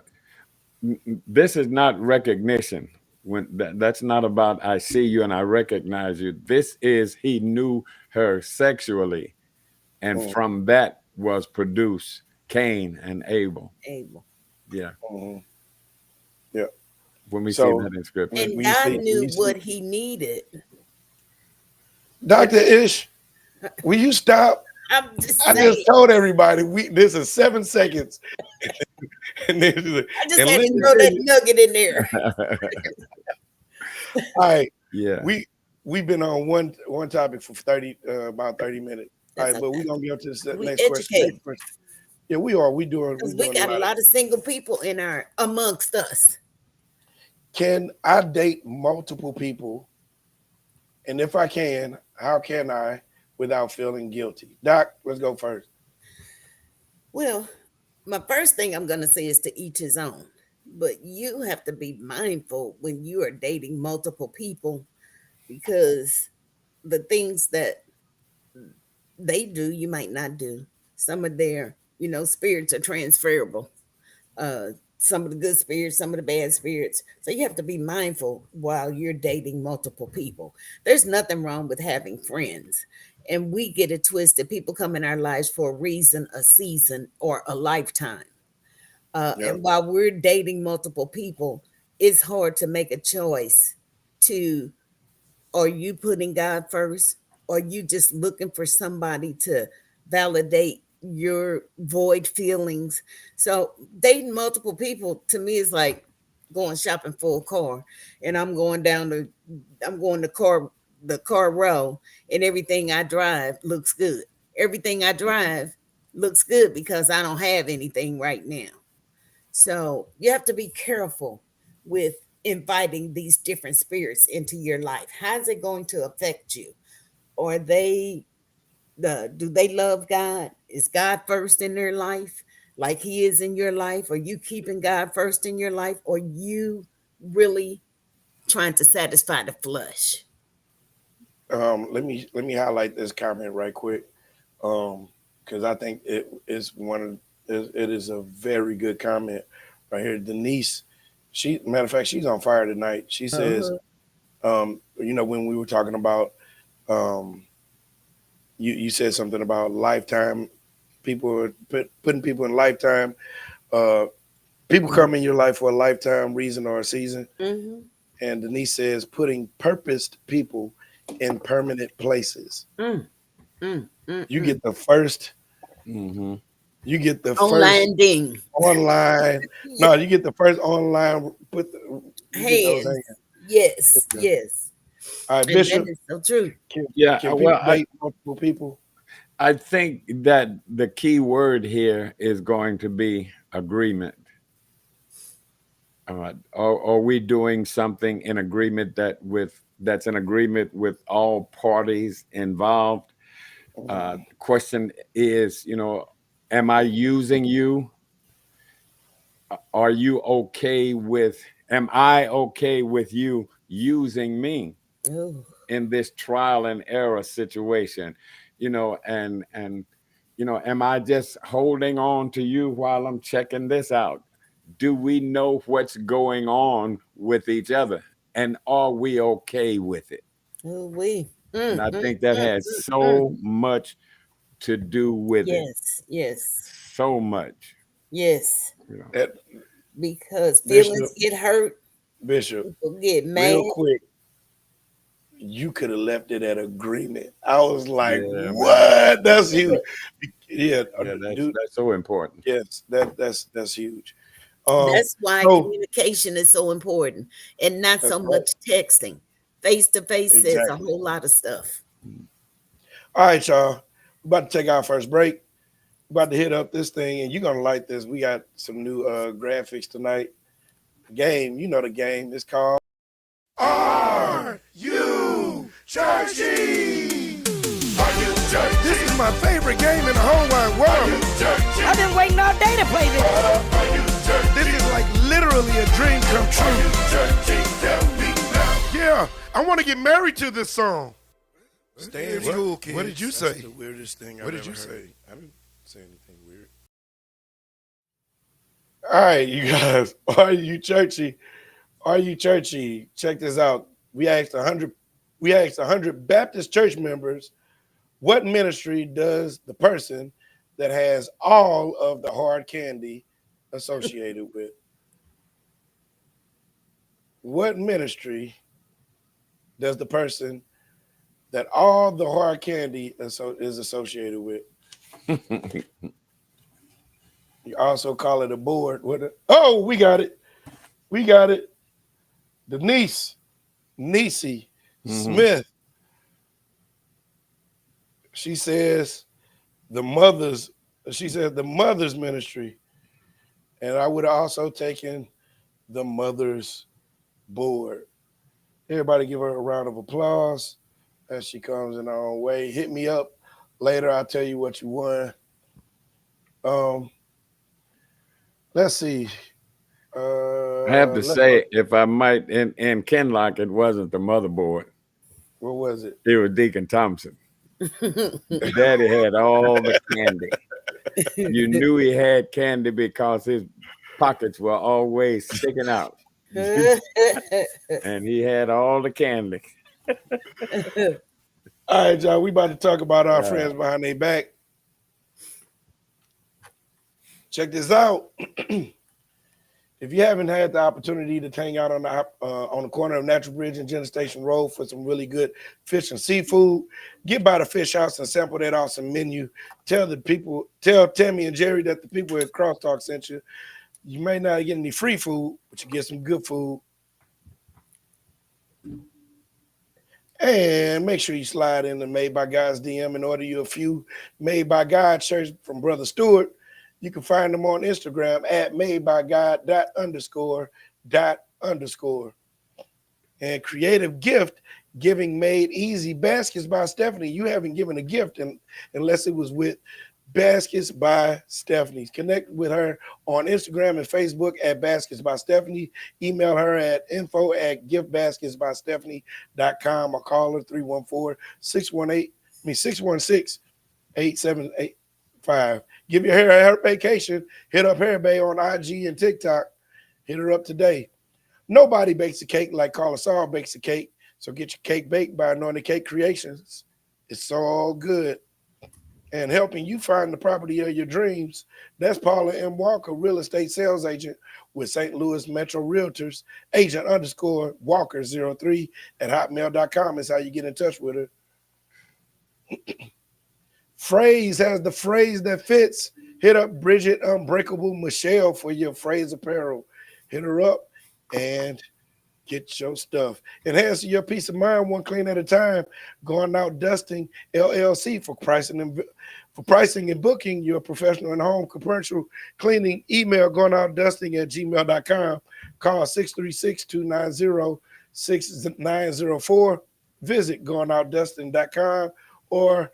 This is not recognition. That's not about I see you and I recognize you. This is he knew her sexually, and Mm, from that was produced Cain and Abel. Abel. Yeah. mm, yeah. When we see So that in scripture. And when you God see when knew you see what he needed. Dr. Ish, will you stop? I'm just I just saying. told everybody this is 7 seconds, and then I just and had let to me throw tell that you. nugget in there. All right, Yeah. we've been on one topic for about 30 minutes. All That's right, but we're okay. gonna get to the We next question. educate Next question. Yeah, we are. We doing because we a got a lot of. lot of single people in our amongst us. Can I date multiple people? And if I can, how can I without feeling guilty? Doc, let's go first. Well, my first thing I'm going to say is to each his own. But you have to be mindful when you are dating multiple people because the things that they do, you might not do. Some of their, spirits are transferable. Uh, some of the good spirits, some of the bad spirits. So you have to be mindful while you're dating multiple people. There's nothing wrong with having friends. And we get it twisted. People come in our lives for a reason, a season, or a lifetime. Yep. And while we're dating multiple people, it's hard to make a choice to, are you putting God first? Or you just looking for somebody to validate your void feelings? So dating multiple people to me is like going shopping for a car, and I'm going the car row, and everything I drive looks good. Everything I drive looks good because I don't have anything right now. So you have to be careful with inviting these different spirits into your life. How's it going to affect you? Are they do they love God? Is God first in their life, like He is in your life? Are you keeping God first in your life? Or you really trying to satisfy the flesh? Let me highlight this comment right quick, because I think it is it is a very good comment right here. Denise, matter of fact, she's on fire tonight. She says, when we were talking about, you said something about lifetime. People are putting people in lifetime. People come in your life for a lifetime reason or a season. Mm-hmm. And Denise says, putting purposed people in permanent places. You get the first. Mm-hmm. You get the Online first ding. online. No, you get the first online. You get those Hands. hands. Yes, Yeah. yes. All right, And Bishop. that is so true. Can Yeah, people well, date multiple people? I think that the key word here is going to be agreement. Are we doing something in agreement that's in agreement with all parties involved? The question is, am I using you? Are you okay with? Am I okay with you using me Oh, in this trial and error situation? And am I just holding on to you while I'm checking this out? Do we know what's going on with each other? And are we okay with it? oh, we. And I think that has so much to do with it. Yes, yes, So much. yes. You know. That Because feelings Bishop, get hurt, Bishop, people get mad. real quick, you could have left it at agreement. I was like, Yeah, man. what? That's huge. Yeah, Yeah, that's dude. that's so important. Yes, that's huge. That's why So communication is so important, and not that's so right. much texting. Face to face says a Exactly. whole lot of stuff. All right, y'all. We're about to take our first break. We're about to hit up this thing, and you're gonna like this. We got some new graphics tonight. Game, you know the game. It's called Are you churchy? Are you churchy? This is my favorite game in the whole wide world. Churchy? I've been waiting all day to play this. Are you churchy? This is like literally a dream come true. Churchy? Tell me now. Yeah, I want to get married to this song. Stan, School kids. what did you say? That's the weirdest thing What I've did you ever say? heard. I didn't say anything weird. All right, you guys. Are you churchy? Are you churchy? Check this out. We asked 100. We asked 100 Baptist church members, what ministry does the person that has all of the hard candy associated with? What ministry does the person that all the hard candy is associated with? You also call it a board. Oh, we got it. We got it. Denise Nisi Smith. She says the mother's ministry. And I would have also taken the mother's board. Everybody give her a round of applause as she comes in her own way. Hit me up later. I'll tell you what you won. Let's see. I have to say, if I might, in Kenlock, it wasn't the motherboard. What was it? It was Deacon Thompson. Daddy had all the candy. You knew he had candy because his pockets were always sticking out. And he had all the candy. All right, y'all. We about to talk about our friends behind their back. Check this out. If you haven't had the opportunity to hang out on the corner of Natural Bridge and Jenner Station Road for some really good fish and seafood, get by the fish house and sample that awesome menu. Tell Tammy and Jerry that the people at CrossTalk sent you. You may not get any free food, but you get some good food. And make sure you slide in the Made by God's DM and order you a few Made by God shirts from Brother Stewart. You can find them on Instagram at madebygod.__. And creative gift giving made easy. Baskets by Stephanie. You haven't given a gift unless it was with Baskets by Stephanie. Connect with her on Instagram and Facebook at Baskets by Stephanie. Email her at info@giftbasketsbystephanie.com or call her 314-616-8785. Give your hair a hair vacation. Hit up Hair Bay on IG and TikTok. Hit her up today. Nobody bakes a cake like Carla Saul bakes a cake. So get your cake baked by Anointed Cake Creations. It's all good. And helping you find the property of your dreams. That's Paula M. Walker, real estate sales agent with St. Louis Metro Realtors. Agent_Walker03 at hotmail.com is how you get in touch with her. Phrase has the phrase that fits. Hit up Bridget Unbreakable Michelle for your phrase apparel. Hit her up and get your stuff. Enhance your peace of mind one clean at a time. Going Out Dusting LLC for pricing and booking your professional and home commercial cleaning. Email goingoutdusting@gmail.com. Call 636-290-6904. Visit goingoutdusting.com or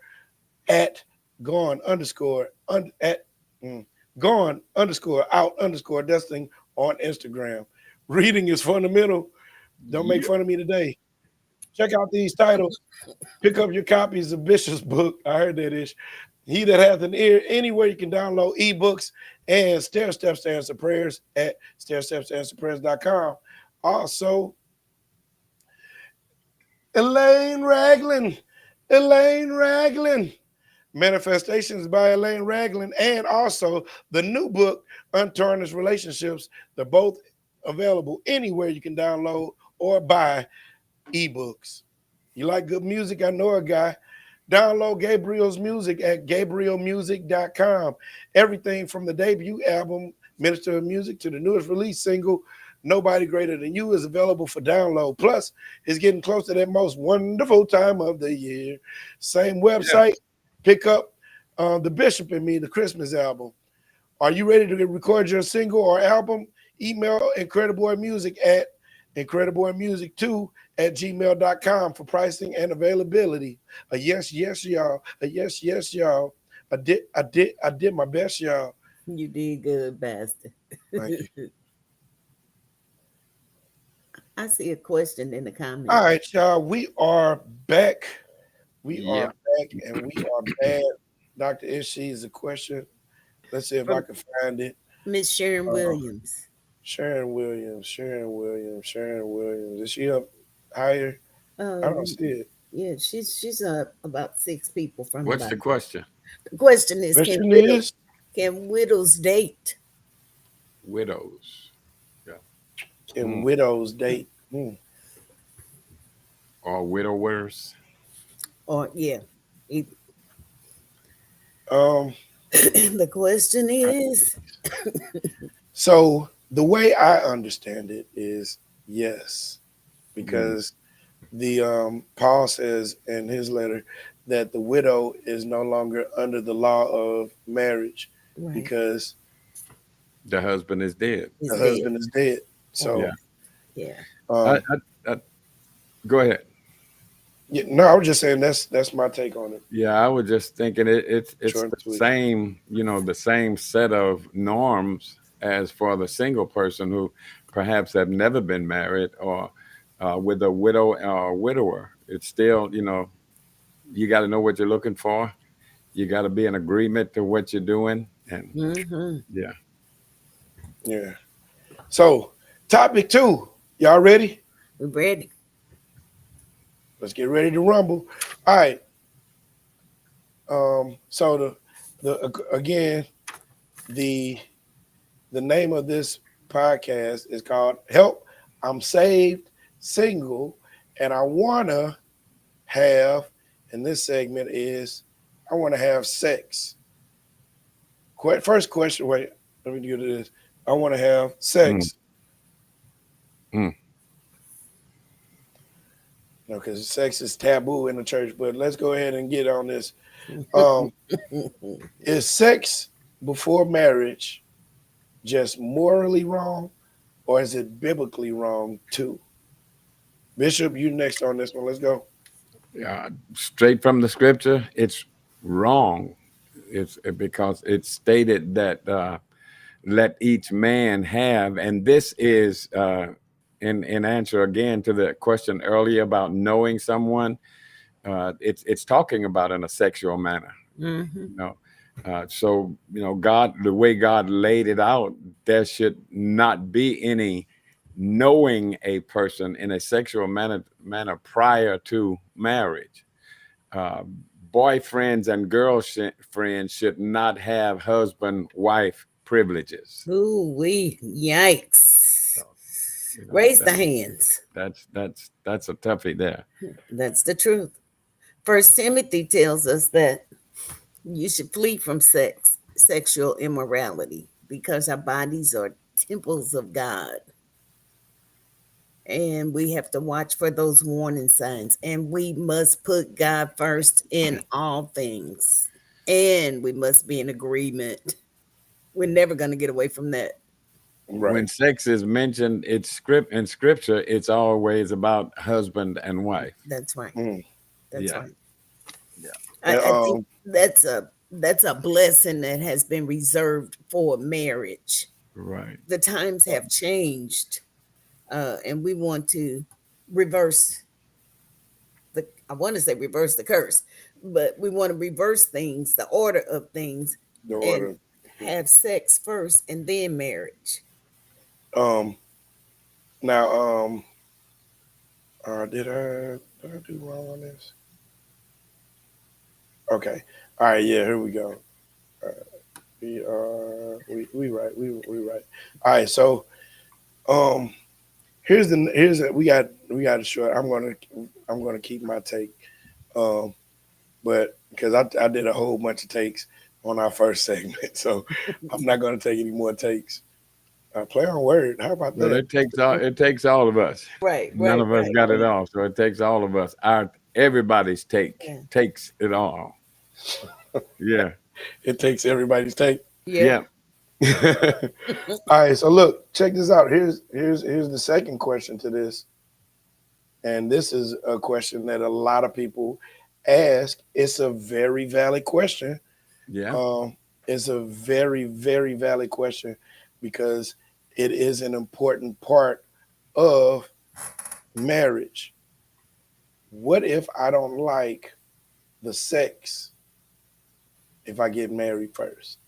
at gone_out_dusting on Instagram. Reading is fundamental. Don't make fun of me today. Check out these titles. Pick up your copies of Bishop's book. I heard that ish. He That Hath an Ear. Anywhere you can download ebooks and Stair Steps to Answer Prayers at stairstepsanswerprayers.com. Also, Elaine Ragland. Manifestations by Elaine Ragland, and also the new book, Untarnished Relationships. They're both available anywhere you can download or buy ebooks. You like good music? I know a guy. Download Gabriel's music at gabrielmusic.com. Everything from the debut album, Minister of Music, to the newest release single, Nobody Greater Than You, is available for download. Plus, it's getting close to that most wonderful time of the year. Same website. Pick up The Bishop and Me, the Christmas album. Are you ready to record your single or album? Email Incrediboymusic at incrediboymusic2@gmail.com for pricing and availability. A yes, y'all. A yes, y'all. I did my best, y'all. You did good, Bastard. Thank you. I see a question in the comments. All right, y'all. We are back. We are back, and we are bad. Dr. Ishii is a question. Let's see if I can find it. Miss Sharon Williams. Sharon Williams. Is she up higher? I don't see it. Yeah, she's about 6 people from. What's the question? The question is, can widows date? Widows. Yeah. Can widows date? Or widowers. Or the question is. So the way I understand it is yes, because the Paul says in his letter that the widow is no longer under the law of marriage because the husband is dead. The husband is dead. So go ahead. Yeah, no, I was just saying that's my take on it. Yeah, I was just thinking it's the same, the same set of norms as for the single person who perhaps have never been married or with a widow or a widower. It's still, you got to know what you're looking for. You got to be in agreement to what you're doing. And yeah. So topic 2, y'all ready? We're ready. Let's get ready to rumble. All right. So the name of this podcast is called Help, I'm Saved, Single, and I want to have, and this segment is, I want to have sex. First question, wait, let me get to this. I want to have Mm, sex. mm. Because sex is taboo in the church, but let's go ahead and get on this. Um, is sex before marriage just morally wrong, or is it biblically wrong too? Bishop, you next on this one. Let's go. Straight from the scripture, it's wrong. It's because it's stated that let each man have, and this is in answer again to the question earlier about knowing someone. It's talking about in a sexual manner. Mhm. You know, so God, the way God laid it out, there should not be any knowing a person in a sexual manner prior to marriage. uh, Boyfriends and girlfriends should not have husband wife privileges. Ooh wee, yikes! So, Raise the that, hands. that's a toughie there. That's the truth. First Timothy tells us that you should flee from sexual immorality, because our bodies are temples of God. And we have to watch for those warning signs. And we must put God first in all things. And we must be in agreement. We're never going to get away from that. Right. When sex is mentioned, in scripture, it's always about husband and wife. That's right. Mm. That's Yeah, right. yeah, And, I think that's a blessing that has been reserved for marriage. right. The times have changed, and we want to reverse I want to say reverse the curse, but we want to reverse things, the order of things, the and order. have sex first and then marriage. Um. Now. Did I do wrong on this? Okay. All right. Yeah. Here we go. We right. We right. All right. So we got a short. I'm gonna keep my take. Um, but because I did a whole bunch of takes on our first segment, so I'm not gonna take any more takes. Play on word. How about Well, that? it takes all of us. Right, None right, of us right, got it right. all, so it takes all of us. Everybody's Yeah. takes it all. Yeah, It takes everybody's take. Yeah. yeah. All right, so look, check this out. Here's the second question to this, and this is a question that a lot of people ask. It's a very valid question. Yeah. Um, it's a very very valid question because it is an important part of marriage. What if I don't like the sex if I get married first?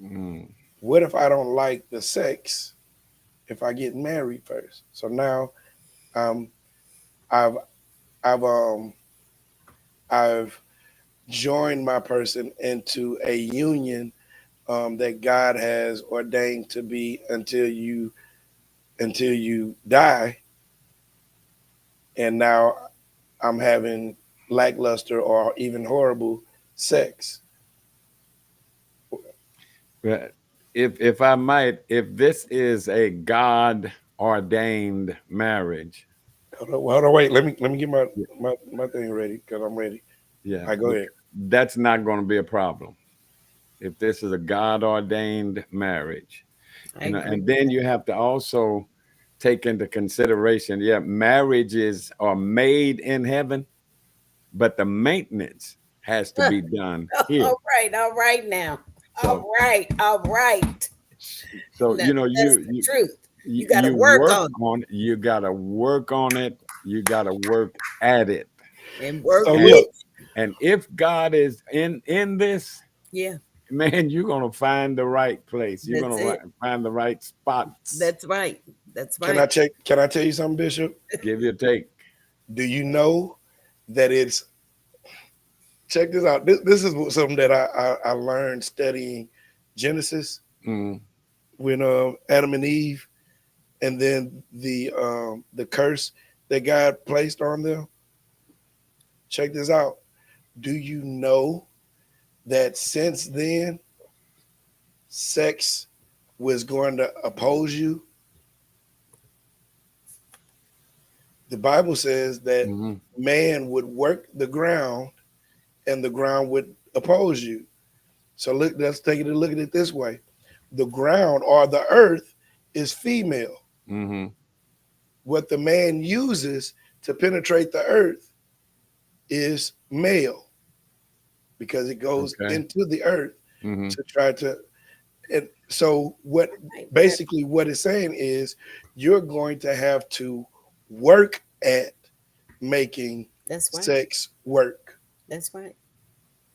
Mm. What if I don't like the sex if I get married first? So now um, I've I've um I've joined my person into a union that God has ordained to be until you die, and now I'm having lackluster or even horrible sex. But if I might, if this is a God ordained marriage, Hold on, wait. Let me get my yeah, my thing ready because I'm ready. yeah, All right, go ahead. that's not going to be a problem. If this is a God ordained marriage, I agree and with then that. you have to also take into consideration, yeah, marriages are made in heaven, but the maintenance has to be done here. All right now. So, All right. so Now, that's the you truth. you, You got to you work work on on it. You got to work on it. You got to work at it. it and work So And with. look, and if God is in this, Yeah, man, you're gonna find the right place. You're that's gonna it. find the right spots. That's right. That's can I right. check? Can I tell you something, Bishop? Give your take. Do you know that it's check this out? This is something that I learned studying Genesis. Mm, when Adam and Eve, and then the curse that God placed on them. Check this out. Do you know that since then, sex was going to oppose you? The Bible says that Hmm. man would work the ground and the ground would oppose you. So look, let's take it and look at it this way. The ground or the earth is female. Hmm. What the man uses to penetrate the earth is male because it goes Okay. into the earth Hmm. to try to. And so what Right. basically what it's saying is you're going to have to work at making That's right. sex work. That's right.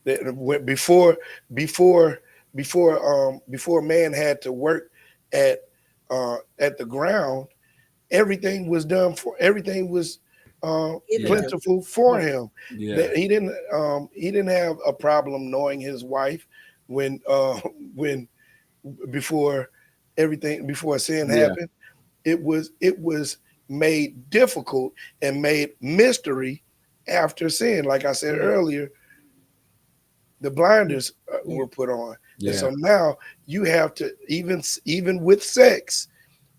Before before before man had to work at the ground, everything was Given Yeah. to plentiful for right. him. Yeah. That he didn't have a problem knowing his wife when when before before sin Yeah. happened. It was made difficult and made mystery after sin. Like I said Yeah. earlier, the blinders Yeah. were put on, and Yeah. so now you have to even with sex.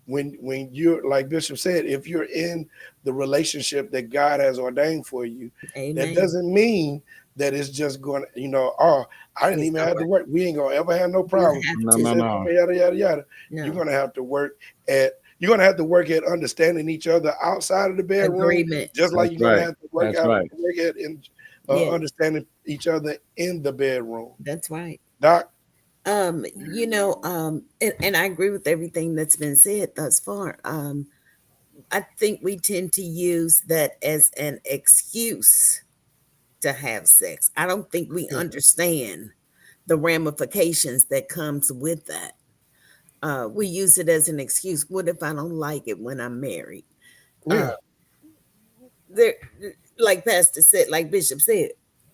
When you're like Bishop said, if you're in the relationship that God has ordained for you, that Amen. doesn't mean that it's just going to, oh, I didn't It's even all have to right. work. We ain't gonna ever have no You problem. have No, to. no, no. Yada yada yada. You're No gonna have to work at understanding each other outside of the bedroom, agreement. just like That's you're gonna right. have to That's right. work at in Yes, understanding each other in the bedroom. that's right. Doc, And I agree with everything that's been said thus far. I think we tend to use that as an excuse to have sex. I don't think we understand the ramifications that comes with that. We use it as an excuse. What if I don't like it when I'm married? Uh, yeah, there, like Pastor said, like Bishop said,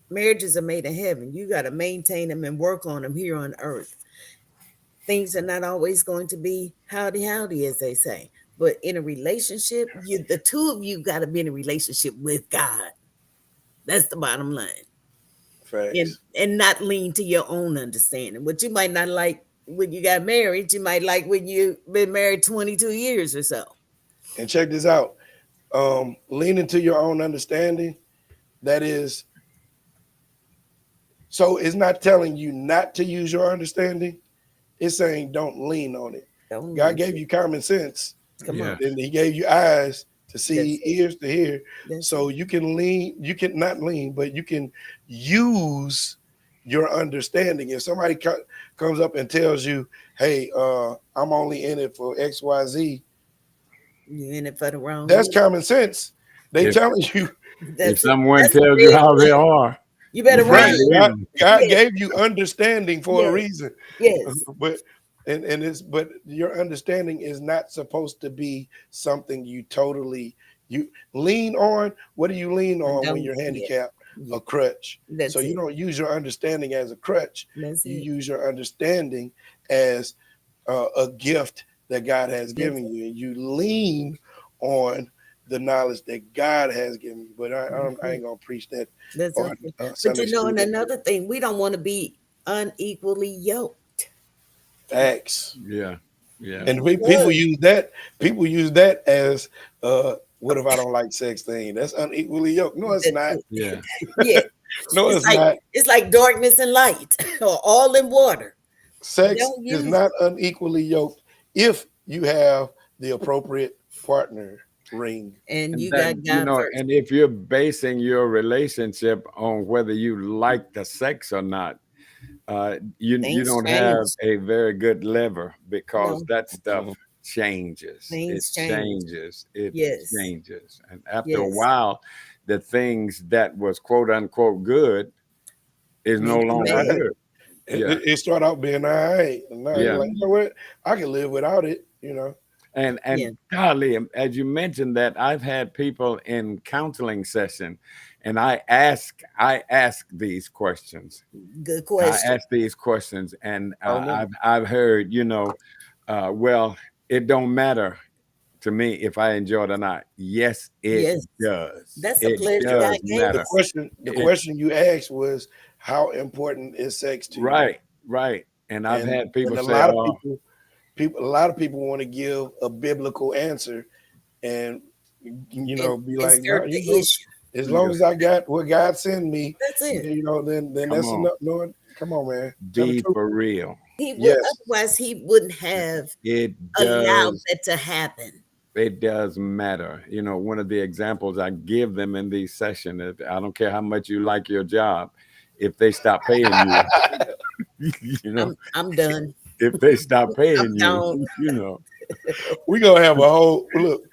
marriages are made in heaven. You got to maintain them and work on them here on earth. Things are not always going to be howdy howdy, as they say. But in a relationship, the two of you got to be in a relationship with God. That's the bottom line. and facts. and not lean to your own understanding. What you might not like when you got married, you might like when you've been married 22 years or so. And check this out. Lean into your own understanding. That is, so it's not telling you not to use your understanding. It's saying don't lean on it. Don't God lean. gave you common sense, Come Yeah. on. and He gave you eyes to That's see, it. ears to hear. That's So it. you can lean. You can not lean, but you can use your understanding. If somebody comes up and tells you, "Hey, I'm only in it for X, Y, Z," You're in it for the wrong that's reason. common sense. They If telling you, if That's it. someone That's a tells you red how they flag. are, You better you better right? run. leave God, them. God Yes. gave you understanding for a Yes. reason. Yes. But but your understanding is not supposed to be something you totally you lean on. What do you lean And on when don't. you're Yeah. handicapped? Yeah. A crutch. So That's you it. don't use your understanding as a crutch. That's You it. use your understanding as a gift that God has That's given it. you, and you lean on the knowledge that God has given you. But That's I it. ain't gonna preach that That's on okay. But Sunday and school. another thing, we don't want to be unequally yoked. Facts. Yeah. Yeah. And Because people use that as what if I don't like sex thing? That's unequally yoked. No, it's that's not. it. Yeah. Yeah. No, It's it's like not. it's like darkness and light, or all in water. Sex Don't is use not unequally yoked if you have the appropriate partner ring. and And you that, got God first. and if you're basing your relationship on whether you like the sex or not, you Things don't have change. a very good lever because No, that stuff Mhm. changes. It things change. changes. It Yes. changes. And after a Yes. while, the things that was quote unquote good is no Make you All longer mad. right. good. Yeah. It start out being all right, and now you're Yeah. like, you know Mhm. what? I can live without it. You know, Yeah. And golly, as you mentioned that, I've had people in counseling session, and I ask these questions. Good I question. ask these questions, and I remember. I've heard, Well, it don't matter to me if I enjoy it or not. Yes, it Yes, does. that's a It pleasure God does gave The matter. us. It, question you asked was, how important is sex to you? right, right. And I've And had people a say, lot of "Oh, a lot of people want to give a biblical answer, and And be like, no, insert the issue. as long yeah, as I got what God sent me, That's it. then come that's on, enough. No, come on, man, tell the be truth. for real." He would Yes, otherwise he wouldn't have It allowed does. that to happen. It does matter. One of the examples I give them in these sessions, I don't care how much you like your job, if they stop paying you, you know, I'm done. if they stop paying I'm you, gone. we gonna have a whole look.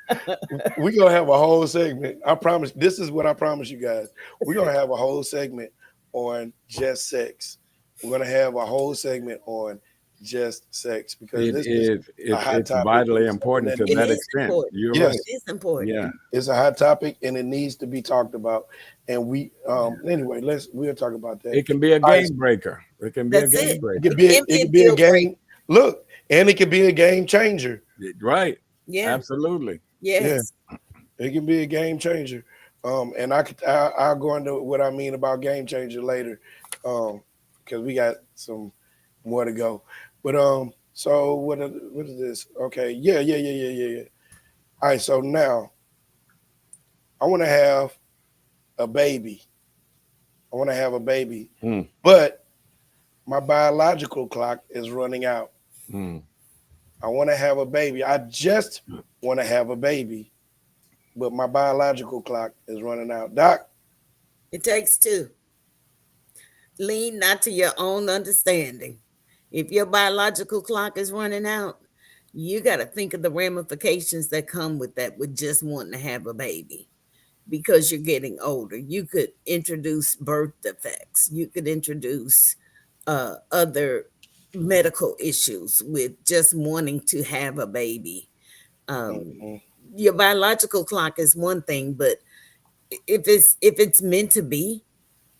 We gonna have a whole segment. I promise. This is what I promise you guys. We're gonna have a whole segment on just sex. We're gonna have a whole segment on just sex because it this is is a it, hot it's topic. vitally It's something important that to It that needs, is extent. important. You're yes, right. It is important. Yeah. it's a hot topic and it needs to be talked about. And we anyway, we'll talk about that. It can be a All right, game breaker. It can be a That's game it. breaker. It can be it a could be a deal breaker. game. Look, and it could be a game changer. Right. Yeah. Absolutely. Yeah, Yes. it can be a game changer. And I'll go into what I mean about game changer later, because we got some more to go. But so what is this? Okay, yeah. All right, so now I want to have a baby. I want to have a baby, Mm, but my biological clock is running out. mm. I want to have a baby. I just want to have a baby, but my biological clock is running out. Doc, It takes two. Lean not to your own understanding. If your biological clock is running out, you got to think of the ramifications that come with that, with just wanting to have a baby because you're getting older. You could introduce birth defects, you could introduce other medical issues with just wanting to have a baby. Um, mhm. your biological clock is one thing, but if it's meant to be,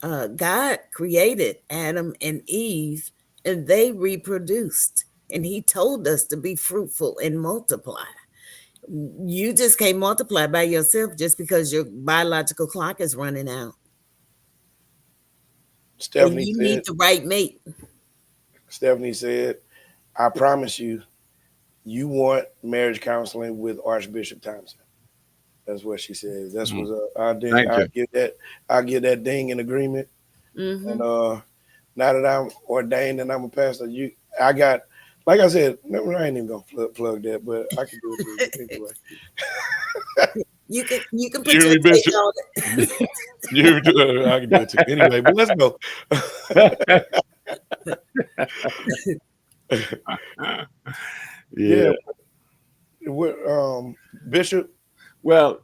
God created Adam and Eve, and they reproduced. And He told us to be fruitful and multiply. You just can't multiply by yourself just because your biological clock is running out. And Stephanie you said, need the right mate. Stephanie said, I promise you, you want marriage counseling with Archbishop Thompson. That's what she says. That's what Thank you. I'll give that ding in agreement. Hmm. And now that I'm ordained and I'm a pastor, I got, like I said, I ain't even gonna plug that, but I can do it to you anyway. You can put your Jeremy take Bishop. on it. I can do it to you anyway. But let's go. Yeah. Yeah. What, Bishop? Well,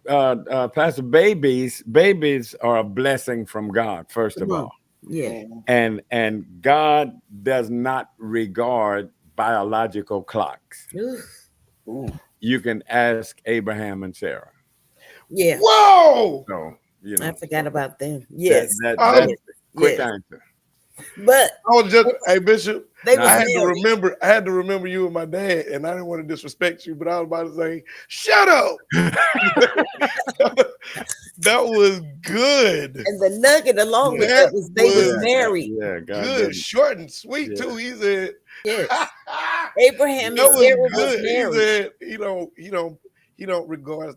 Pastor, babies are a blessing from God, first of Come all. on. Yeah. And God does not regard biological clocks. Ooh. Ooh. You can ask Abraham and Sarah. Yeah. Whoa! So, I forgot about them. Yes. that's Oh, a quick Yes. answer. But I was just, hey Bishop, they Nah. was I had to married. remember you and my dad, and I didn't want to disrespect you, but I was about to say, shut up. That was good. And the nugget along with That that was they was was married. Yeah, God good, didn't. short and sweet Yeah. too. He said, Yes. that Abraham and was Sarah was good. He married. said, he don't regard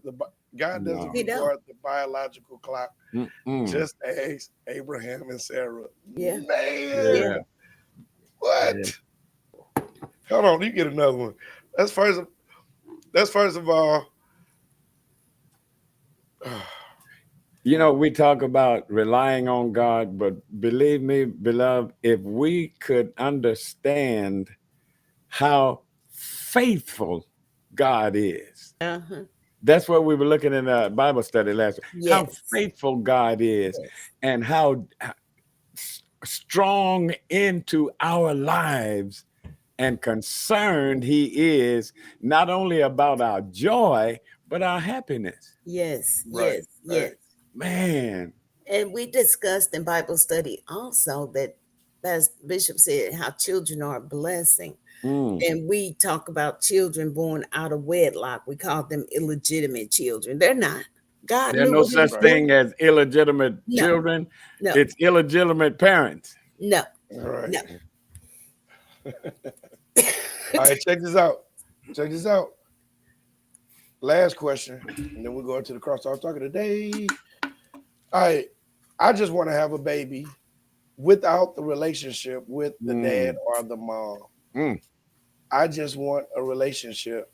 God doesn't No. He don't. regard the biological clock. Mm-mm. Just ask Abraham and Sarah. Yeah. Man, Yeah. what? Yeah. Hold on, you get another one. That's first of all. We talk about relying on God, but believe me, beloved, if we could understand how faithful God is, Uh-huh. that's what we were looking in a Bible study last week. How Yes. faithful God is, Yes. and how strong into our lives and concerned He is, not only about our joy, but our happiness. Yes. Right, Yes. right. Man, And we discussed in Bible study also that as Bishop said, how children are a blessing. Mm. And we talk about children born out of wedlock. We call them illegitimate children. They're not. God There's knew no what he such was doing. thing as illegitimate No, children. no, It's illegitimate parents. no, All right. no. All right, check this out. Check this out. Last question, and then we'll go into the CrossTalk Talk of the day. All right. I just want to have a baby without the relationship with the dad or the mom. Mm. I just want a relationship.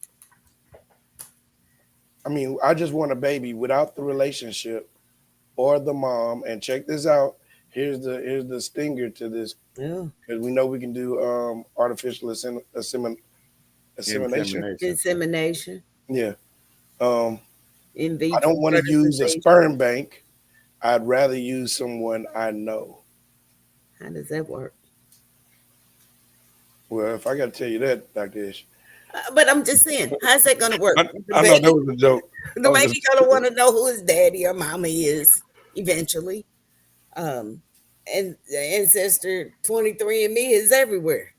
I just want a baby without the relationship or the mom. And check this out. Here's the stinger to this, Yeah. because we know we can do artificial insemination. Insemination, Yeah. in I vitro don't want to use a fertilization. sperm bank. I'd rather use someone I know. How does that work? Well, if I got to tell you that, Dr. Ish. But I'm just saying, how's that going to work? I know that was a joke. The baby going to want to know who his daddy or mama is eventually. And the ancestor 23andMe is everywhere.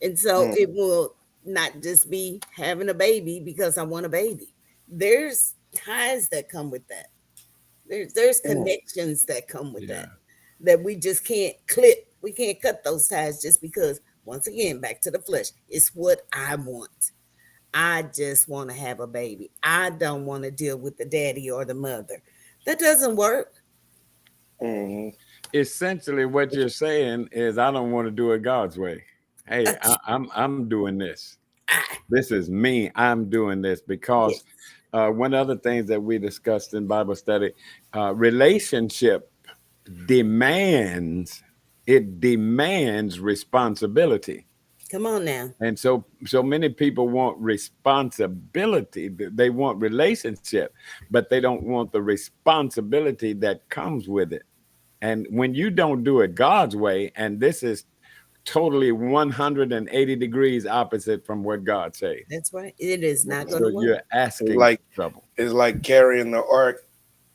And so it will not just be having a baby because I want a baby. There's ties that come with that. There's connections that come with that we just can't clip. We can't cut those ties just because, once again, back to the flesh. It's what I want. I just want to have a baby. I don't want to deal with the daddy or the mother. That doesn't work. Mhm. Essentially, what you're saying is, I don't want to do it God's way. Hey, I'm doing this. This is me. I'm doing this because one of the things that we discussed in Bible study, relationship demands responsibility. Come on now. And so many people want responsibility. They want relationship, but they don't want the responsibility that comes with it. And when you don't do it God's way, and this is totally 180 degrees opposite from what God says. That's right. It is not going So to work. you're asking Like- trouble. It's like carrying the ark,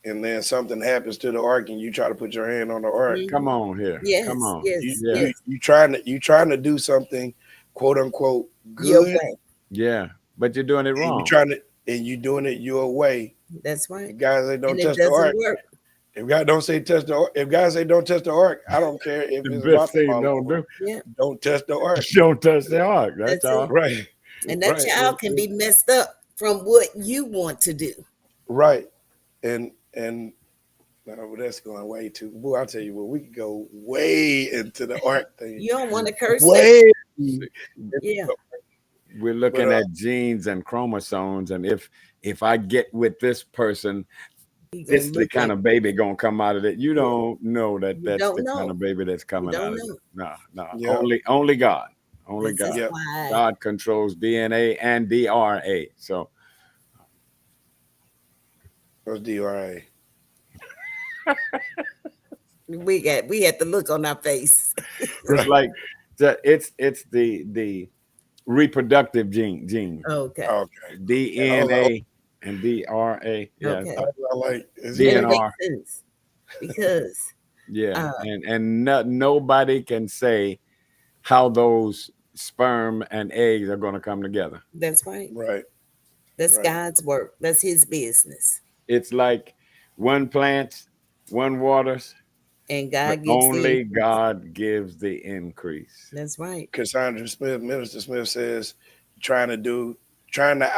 and then something happens to the ark, and you try to put your hand on the ark. Come on here. Yes, Come on. yes, You, you trying to do something, quote unquote, Your good. way. Yeah, but you're doing it And wrong. you doing it your way. That's right. If guys say don't And it touch the doesn't ark. work. If God don't say touch the ark, if God say don't touch the ark, I don't care if The it's best about to thing fall don't over. do. Yeah. Don't touch the ark. Don't touch the ark. That's That's all. it. Right. And that Right. child can be messed up from what you want to do. Right. And no, that's going way too. Boy, I'll tell you what, we could go way into the ark thing. You don't want to curse it. Way. Yeah. We're looking But, at genes and chromosomes, and if I get with this person, You this gonna the look kind like- of baby gonna come out of it. You don't know that You that's don't the know. kind of baby that's coming don't out of know. it. No. Yeah. Only God. Only This God. is Yeah. why God controls DNA and DRA. So What's DRA? we had the look on our face. it's like it's the reproductive gene. Okay. Okay. DNA and DRA. Yeah. Okay. I like is Yeah. it, And it DNR. makes sense because Yeah. and nobody can say how those sperm and eggs are going to come together. that's right. right. That's Right. God's work. That's his business. It's like one plants, one waters, And but God gives only the God gives the increase. That's right. Cassandra Smith, Minister Smith says trying to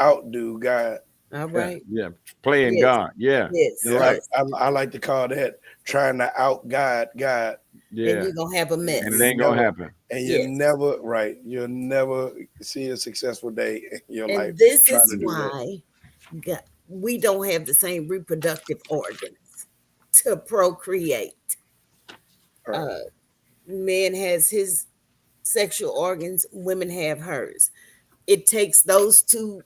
outdo God. All right. Yeah. Playing Yes. God. Yeah. Yes. Yeah, yes. I like to call that trying to out God. And Yeah. you're gonna have a mess. And it ain't going to happen. And Yes. you'll never see a successful day in your life. And this trying is to do that. why we don't have the same reproductive organs to procreate. Right. Man has his sexual organs, women have hers. It takes those two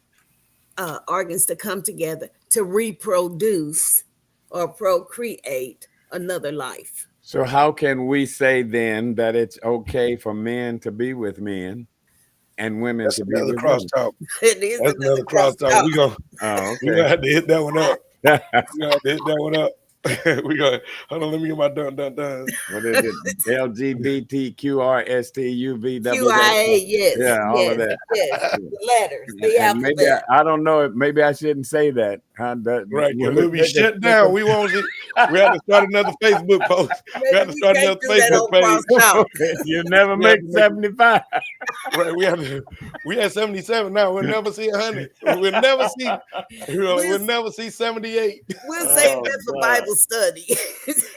organs to come together to reproduce or procreate another life. So how can we say then that it's okay for men to be with men and women That's to be another with women? crosstalk. It is That's another crosstalk. We Oh, gonna okay. have to hit that one up. We gonna have to hit that one up. We go. Hold on, let me get my dun. What is it? LGBTQRSTUV. QIA, yes, Yeah, all of yes, that. yes. The letters, And, the and maybe alphabet. I don't know. Maybe I shouldn't say that. Huh? Right, because we'll be shut down. We won't see. We have to start another Facebook post. We Maybe have to we start can't another do that Facebook on page. CrossTalk. You never We have make to make it. 75. Right, we at 77 now. We'll never see 100. We'll We'll, never see 78. we'll save Oh that for God. Bible study.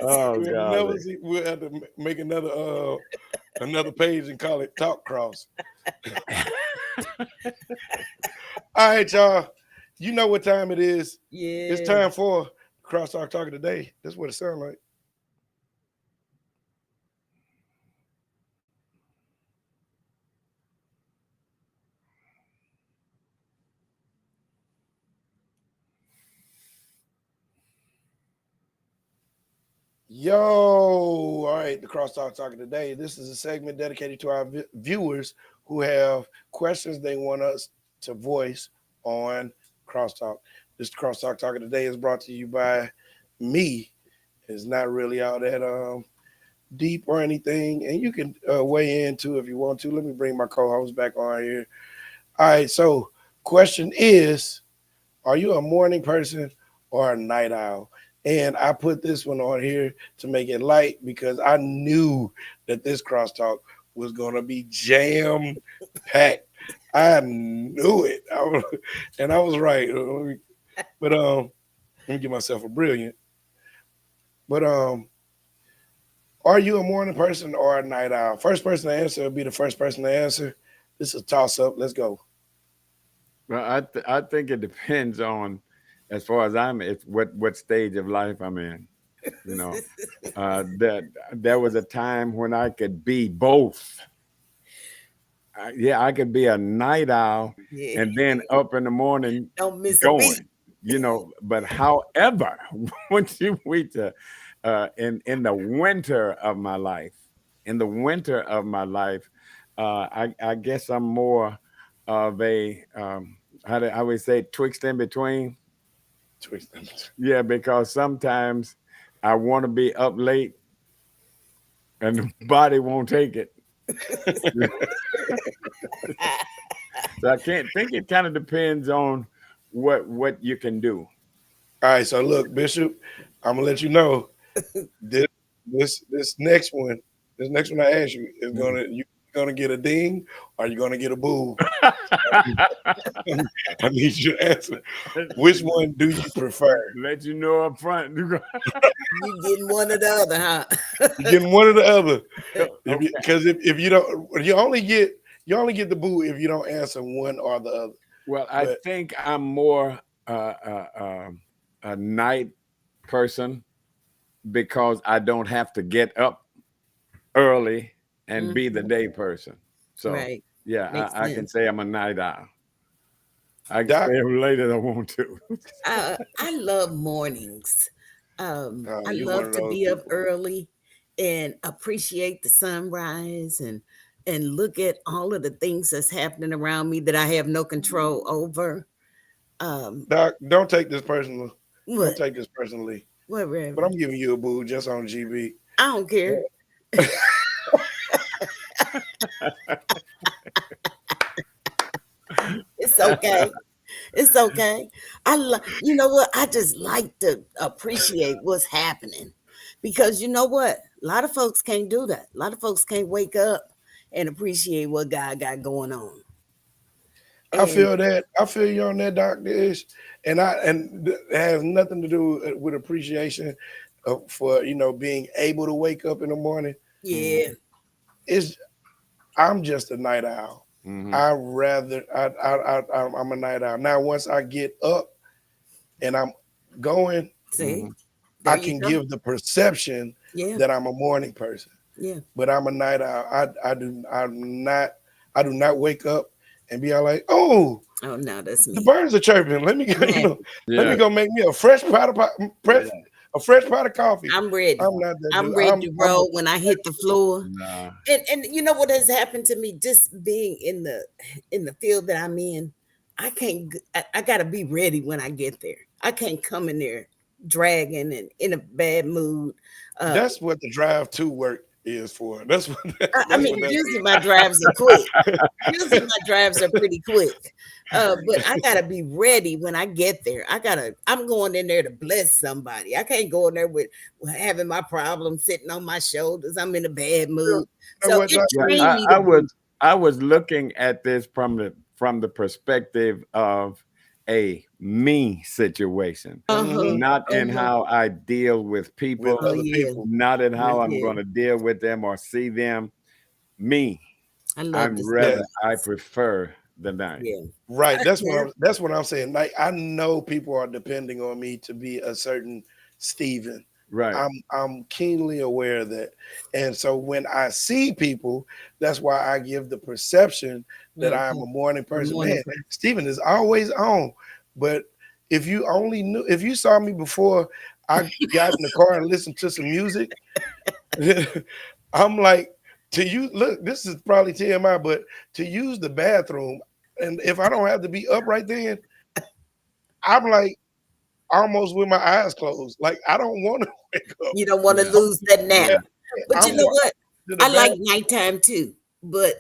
Oh We'll God. never see. We'll have to make another page and call it Talk Cross. All right, y'all. You know what time it is. Yeah. It's time for CrossTalk Talk today. That's what it sounds like. Yo, all right, the CrossTalk Talk today. This is a segment dedicated to our viewers who have questions they want us to voice on CrossTalk. This CrossTalk Talk today is brought to you by me. It's not really all that deep or anything, and you can weigh in too if you want to. Let me bring my co-host back on here. All right, so question is, are you a morning person or a night owl? And I put this one on here to make it light because I knew that this crosstalk was going to be jam packed. I knew it. And I was right. But let me give myself a brilliant. But are you a morning person or a night owl? First person to answer will be the first person to answer. This is a toss up. Let's go. Well, I think it depends on, as far as it's what stage of life I'm in. You know, that there was a time when I could be both. I could be a night owl Yeah. and then up in the morning Don't miss a beat. going. But however, once you reach in the winter of my life, I guess I'm more of a I would say twixt in between. Yeah, because sometimes I want to be up late and the body won't take it. So I can't think. It kind of depends on what you can do. All right, so look, Bishop, I'm gonna let you know this next one I ask you is gonna get a ding or you gonna get a boo. I need you to answer. Which one do you prefer? Let you know up front. You getting one or the other, huh? You're getting one or the other. Okay. Because if you don't, you only get the boo if you don't answer one or the other. Well, I think I'm more a night person because I don't have to get up early and be the day person. So Right. yeah, I can say I'm a night owl. I can Doc? stay up late as I want to. I love mornings. I you one love of to those be up people. early and appreciate the sunrise and look at all of the things that's happening around me that I have no control over. Doc, don't take this personally. Don't What? take this personally. Whatever. But I'm giving you a boo just on GB. I don't care. It's okay. It's okay. You know what? I just like to appreciate what's happening because you know what? A lot of folks can't do that. A lot of folks can't wake up and appreciate what God got going on. I feel that. I feel you on that, Doc. And it has nothing to do with appreciation for being able to wake up in the morning. Yeah. I'm just a night owl. Mhm. I'm a night owl. Now, once I get up and I'm going, See, I can give the perception that I'm a morning person. Yeah. But I'm a night owl. I do not wake up and be all like, oh no, that's me. the birds are chirping. Let me go, let me go make me a fresh pot of coffee. I'm ready. I'm not that. I'm ready to roll when I hit the floor. Nah. And you know what has happened to me? Just being in the field that I'm in, I gotta be ready when I get there. I can't come in there dragging and in a bad mood. That's what the drive to work is for. That's what. That's I mean, what that usually is. my drives are quick. Usually my drives are pretty quick. But I gotta be ready when I get there. I'm going in there to bless somebody. I can't go in there with having my problems sitting on my shoulders. I'm in a bad mood. You know So what, it Dr. Yeah, trained me to be I was looking at this from the perspective of a me situation, uh-huh. not in Uh-huh. how I deal with with people, Oh other yeah. people? not in how I'm Yeah. going to deal with them or see them. Me, I love I'm this. Yeah. rather I prefer the night. Yeah. Right. That's what Yeah. I'm saying. Like I know people are depending on me to be a certain Steven. Right. I'm keenly aware of that. And so when I see people, that's why I give the perception that I am a morning person. morning Man, person. Steven is always on. But if you only knew, if you saw me before I got in the car and listened to some music, I'm like, to you, look, this is probably TMI, but to use the bathroom, and if I don't have to be up right then, I'm like almost with my eyes closed. Like I don't want to wake up. You don't want to Yeah. lose that nap. Yeah. But you I'm know walking what? to the I like bathroom. nighttime too. But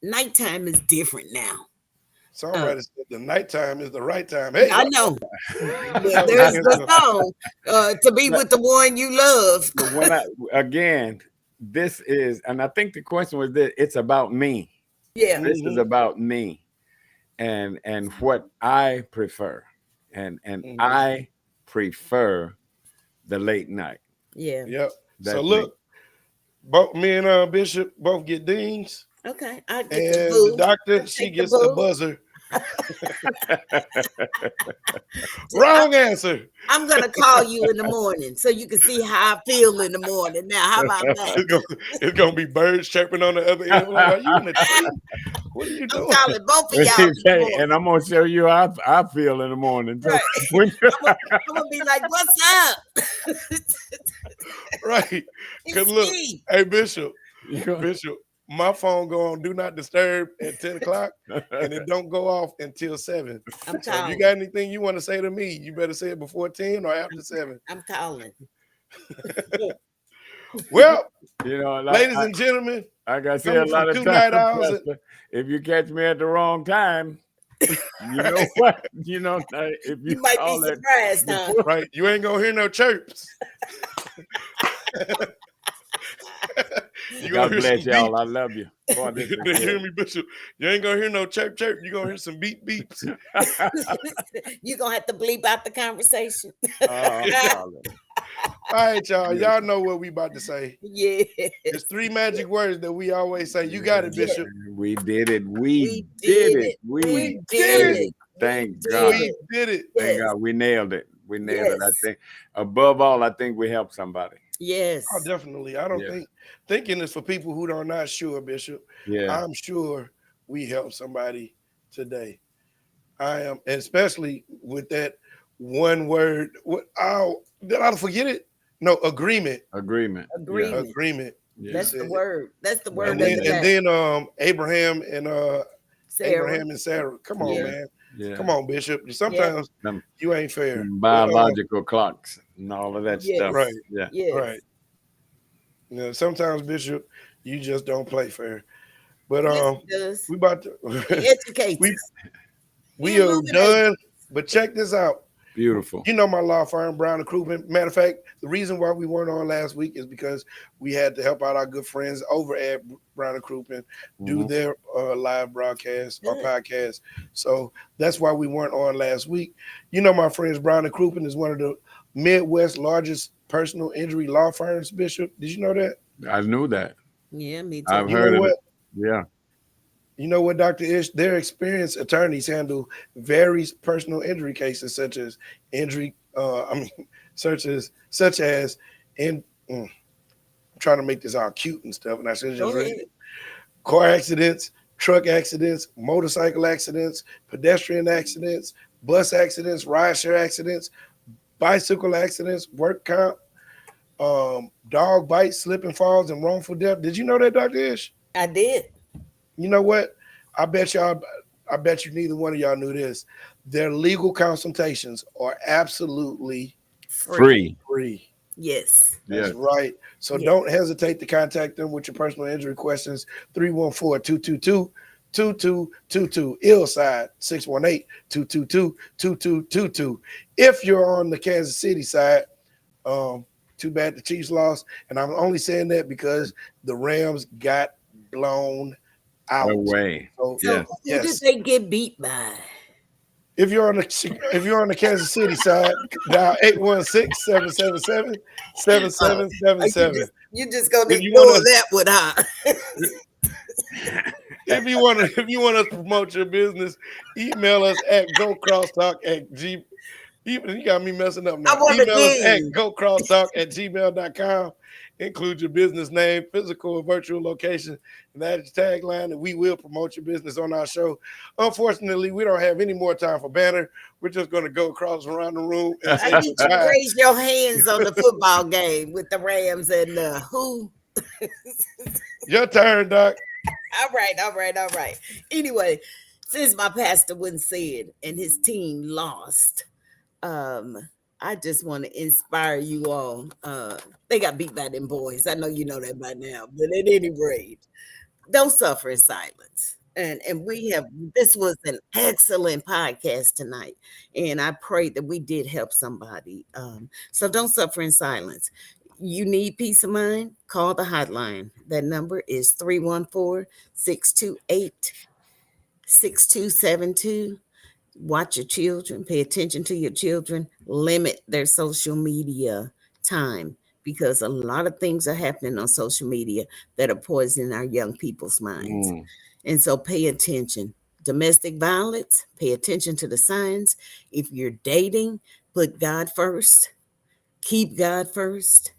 nighttime is different now. Songwriter said the nighttime is the right time. Hey, I know. that was There's against the song to be with the one you love. But when again, this is, and I think the question was that it's about me. Yeah. This is about me and what I prefer. And I prefer the late night. Yeah. Yep. So That's me. look, both me and Bishop both get dings, Okay. I get the and the boo. doctor she Take the gets the boo. buzzer. Wrong answer. I'm gonna call you in the morning so you can see how I feel in the morning. Now, how about that? It's gonna be birds chirping on the other end. I'm like, are you in the tree? What are you I'm doing? calling both of y'all in the Okay, morning. and I'm gonna show you how I feel in the morning. So Right. when I'm gonna be like, "What's up?" Right. Because It's look, me. hey Bishop, you Bishop, my phone go on do not disturb at 10 o'clock and it don't go off until 7. I'm So if you calling. got anything you want to say to me, you better say it before 10 or after 7. I'm calling. Well, know, ladies and gentlemen, like I say a coming from lot of 2 night times, owls. Pastor, if you catch me at the wrong time, you know what? You know, if You you might be call it surprised, huh? before, Right. You ain't gonna hear no chirps. You gonna God hear bless some y'all. beeps. I love you. Boy, this is You hear good. me, Bishop? You ain't gonna hear no chirp chirp. You gonna hear some beep beeps. You're gonna have to bleep out the conversation. I'm calling. All right, y'all. Y'all know what we about to say. Yeah. There's 3 magic words that we always say. You got it, Bishop. We did it. We did it. We We did did it. it. Thank We God. did We it. did it. Thank Yes. God. We nailed it. We nailed it. I Yes. think above all, I think we helped somebody. Yes. Oh, definitely. I don't Yeah. think thinking is for people who are not sure, Bishop. Yeah. I'm sure we helped somebody today. I am, especially with that one word. What? Oh, did I forget it? No, agreement. Agreement. Agreement. Agreement. Yeah. That's the said it. word. That's the word And of then the and day. then Abraham and Sarah. Abraham and Sarah. Come on, Yeah. man. Yeah. Come on, Bishop. Sometimes Them you ain't fair. biological clocks and all of that Yes. stuff. Right. Yeah. Yes. Right. You know, sometimes Bishop, you just don't play fair. But Yes, it does. we about to He educates we us. we He are illuminates done. us. But check this out. Beautiful. You know my law firm, Brown and Crouppen. Matter of fact, the reason why we weren't on last week is because we had to help out our good friends over at Brown and Crouppen do Mhm. their live broadcast or Good. podcast. So that's why we weren't on last week. You know my friends, Brown and Crouppen is one of the Midwest largest personal injury law firms, Bishop. Did you know that? I knew that. Yeah, me too. I've You heard know of what? it. Yeah. You know what, Dr. Ish? Their experienced attorneys handle various personal injury cases, such as injury. Such as in. I'm trying to make this all cute and stuff, and I should have just Go read ahead. it. Car accidents, truck accidents, motorcycle accidents, pedestrian accidents, bus accidents, rideshare accidents, bicycle accidents, work comp, dog bites, slip and falls, and wrongful death. Did you know that, Dr. Ish? I did. You know what? I bet you neither one of y'all knew this. Their legal consultations are absolutely Free. free. Yes. That's Yes. right. So don't hesitate to contact them with your personal injury questions. 314-222-2222. Illside 618-222-2222. If you're on the Kansas City side, too bad the Chiefs lost. And I'm only saying that because the Rams got blown out. Away. So, So who did they get beat by? if you're on the Kansas City side, dial 816-777-7777. You just gonna If you ignore wanna- that one, huh? If you want us to promote your business, email us at gocrosstalk@gmail. You got me messing up now. I want Email us at again. gocrosstalk@gmail.com. Include your business name, physical or virtual location, and that is your tagline, and we will promote your business on our show. Unfortunately, we don't have any more time for banner. We're just going to go across around the room and say I need you to goodbye. raise your hands on the football game with the Rams and who? Your turn, Doc. All right. Anyway, since my pastor wouldn't say it and his team lost, I just want to inspire you all. They got beat by them boys. I know you know that by now, but at any rate, don't suffer in silence. And this was an excellent podcast tonight. And I pray that we did help somebody. So don't suffer in silence. You need peace of mind, call the hotline. That number is 314-628-6272. Watch your children, pay attention to your children, limit their social media time because a lot of things are happening on social media that are poisoning our young people's minds. And so pay attention. Domestic violence, pay attention to the signs. If you're dating, put God first, keep God first,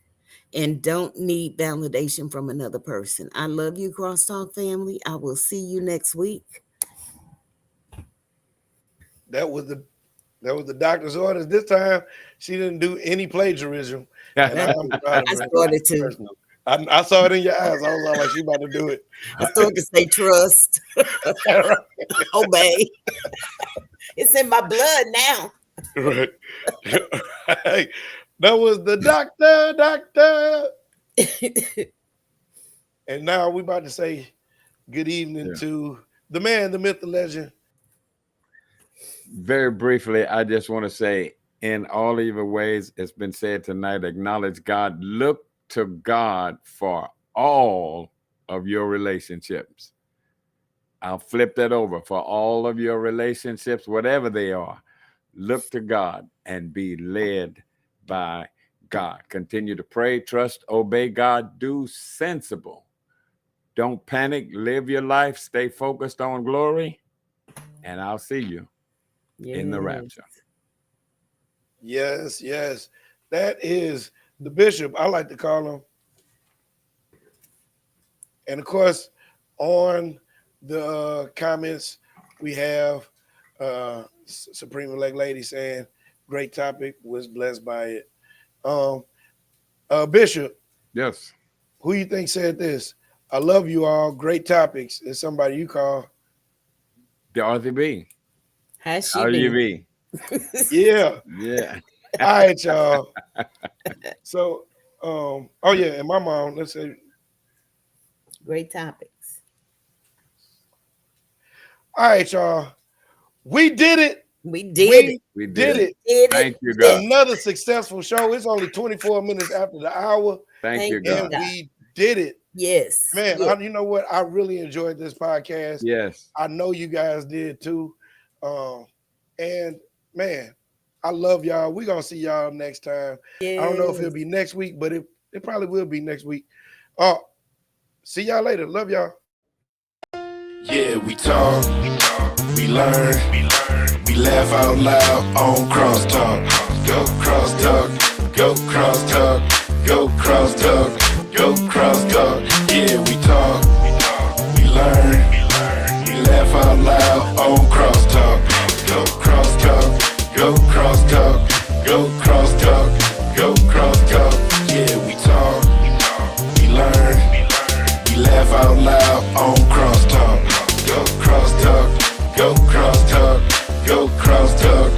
and don't need validation from another person. I love you, CrossTalk family. I will see you next week. That was the doctor's orders. This time, she didn't do any plagiarism. And I'm proud of I her. started to. I saw it in your eyes. I was all like, she about to do it. I started to say trust, obey. It's in my blood now. Right. Hey, that was the doctor. And now we about to say good evening to the man, the myth, the legend. Very briefly, I just want to say, in all evil ways, it's been said tonight, acknowledge God. Look to God for all of your relationships. I'll flip that over. For all of your relationships, whatever they are, look to God and be led by God. Continue to pray, trust, obey God, do sensible. Don't panic, live your life, stay focused on glory, and I'll see you in the rapture. Yes. That is the bishop, I like to call him. And of course, on the comments, we have Supreme Elect Lady saying, great topic, was blessed by it. Bishop. Yes. Who you think said this? I love you all. Great topics. Is somebody you call? Dorothy B. How's she How you been? be? Yeah. Yeah. All right, y'all. So, and my mom, let's say. Great topics. All right, y'all. We did it. We did it. We Did it. Thank you, God. Another successful show. It's only 24 minutes after the hour. Thank you, And God. we did it. Yes. Man, Yes. you know what? I really enjoyed this podcast. Yes. I know you guys did too. And man, I love y'all. We're gonna see y'all next time. Yes. I don't know if it'll be next week, but it probably will be next week. See y'all later. Love y'all. Yeah, we talk, we learn, we laugh out loud on CrossTalk. Go CrossTalk, go CrossTalk, go CrossTalk, go CrossTalk. Yeah, we talk, we learn, we laugh out loud on CrossTalk. Go CrossTalk, go CrossTalk, go CrossTalk, go CrossTalk. Yeah, we talk, we learn, we laugh out loud on CrossTalk. Go CrossTalk, go CrossTalk, go CrossTalk.